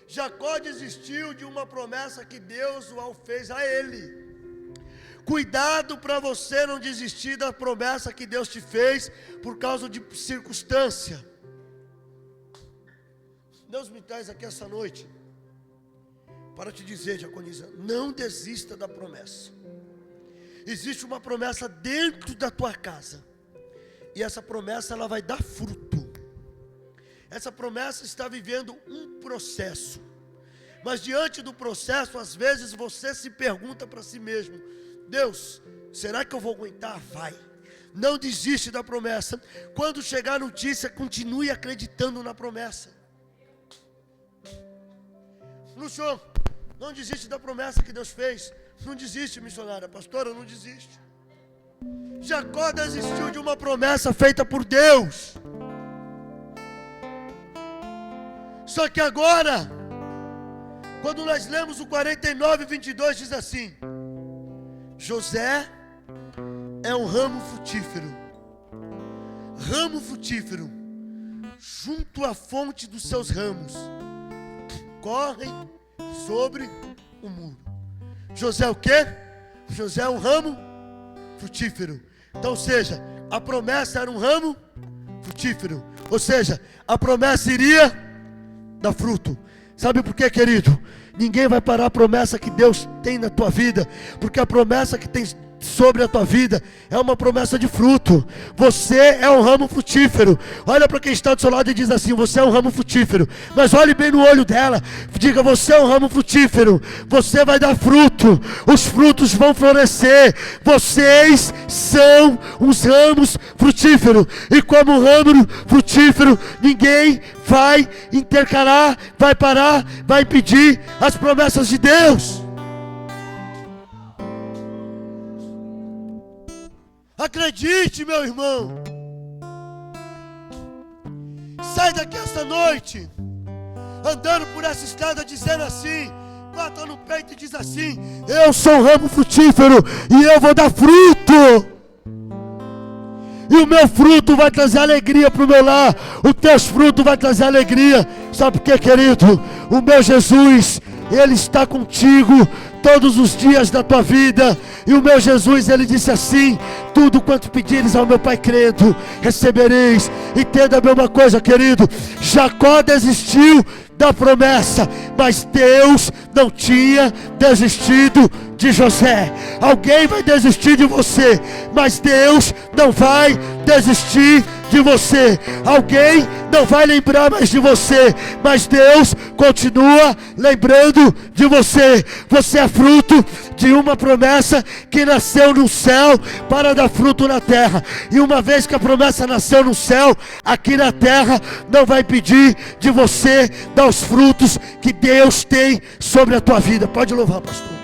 Jacó desistiu de uma promessa que Deus o fez a ele. Cuidado para você não desistir da promessa que Deus te fez por causa de circunstância. Deus me traz aqui essa noite para te dizer, diaconisa, não desista da promessa. Existe uma promessa dentro da tua casa, e essa promessa ela vai dar fruto. Essa promessa está vivendo um processo, mas diante do processo, às vezes você se pergunta para si mesmo: Deus, será que eu vou aguentar? Vai. Não desiste da promessa. Quando chegar a notícia, continue acreditando na promessa. Lúcio, não desiste da promessa que Deus fez. Não desiste, missionária. Pastora, não desiste. Jacó desistiu de uma promessa feita por Deus. Só que agora, quando nós lemos o 49:22, diz assim: José é um ramo frutífero. Ramo frutífero, junto à fonte dos seus ramos, correm sobre o muro. José é o quê? José é um ramo frutífero. Então, ou seja, a promessa era um ramo frutífero. Ou seja, a promessa iria dar fruto. Sabe por quê, querido? Ninguém vai parar a promessa que Deus tem na tua vida, porque a promessa que tem sobre a tua vida é uma promessa de fruto. Você é um ramo frutífero. Olha para quem está do seu lado e diz assim: você é um ramo frutífero. Mas olhe bem no olho dela, diga: você é um ramo frutífero. Você vai dar fruto, os frutos vão florescer. Vocês são uns ramos frutíferos, e como ramo frutífero, ninguém vai intercalar, vai parar, vai impedir as promessas de Deus. Acredite, meu irmão. Sai daqui esta noite andando por essa estrada dizendo assim, bata no peito e diz assim: eu sou um ramo frutífero e eu vou dar fruto. E o meu fruto vai trazer alegria para o meu lar. Os teus frutos vai trazer alegria. Sabe por quê, querido? O meu Jesus, Ele está contigo todos os dias da tua vida. E o meu Jesus, ele disse assim: tudo quanto pedires ao meu Pai crendo, recebereis. Entenda bem uma coisa, querido: Jacó desistiu da promessa, mas Deus não tinha desistido de José. Alguém vai desistir de você, mas Deus não vai desistir de você. Alguém não vai lembrar mais de você, mas Deus continua lembrando de você. Você é fruto de uma promessa que nasceu no céu para dar fruto na terra. E uma vez que a promessa nasceu no céu, aqui na terra não vai pedir de você dar os frutos que Deus tem sobre a tua vida. Pode louvar, pastor.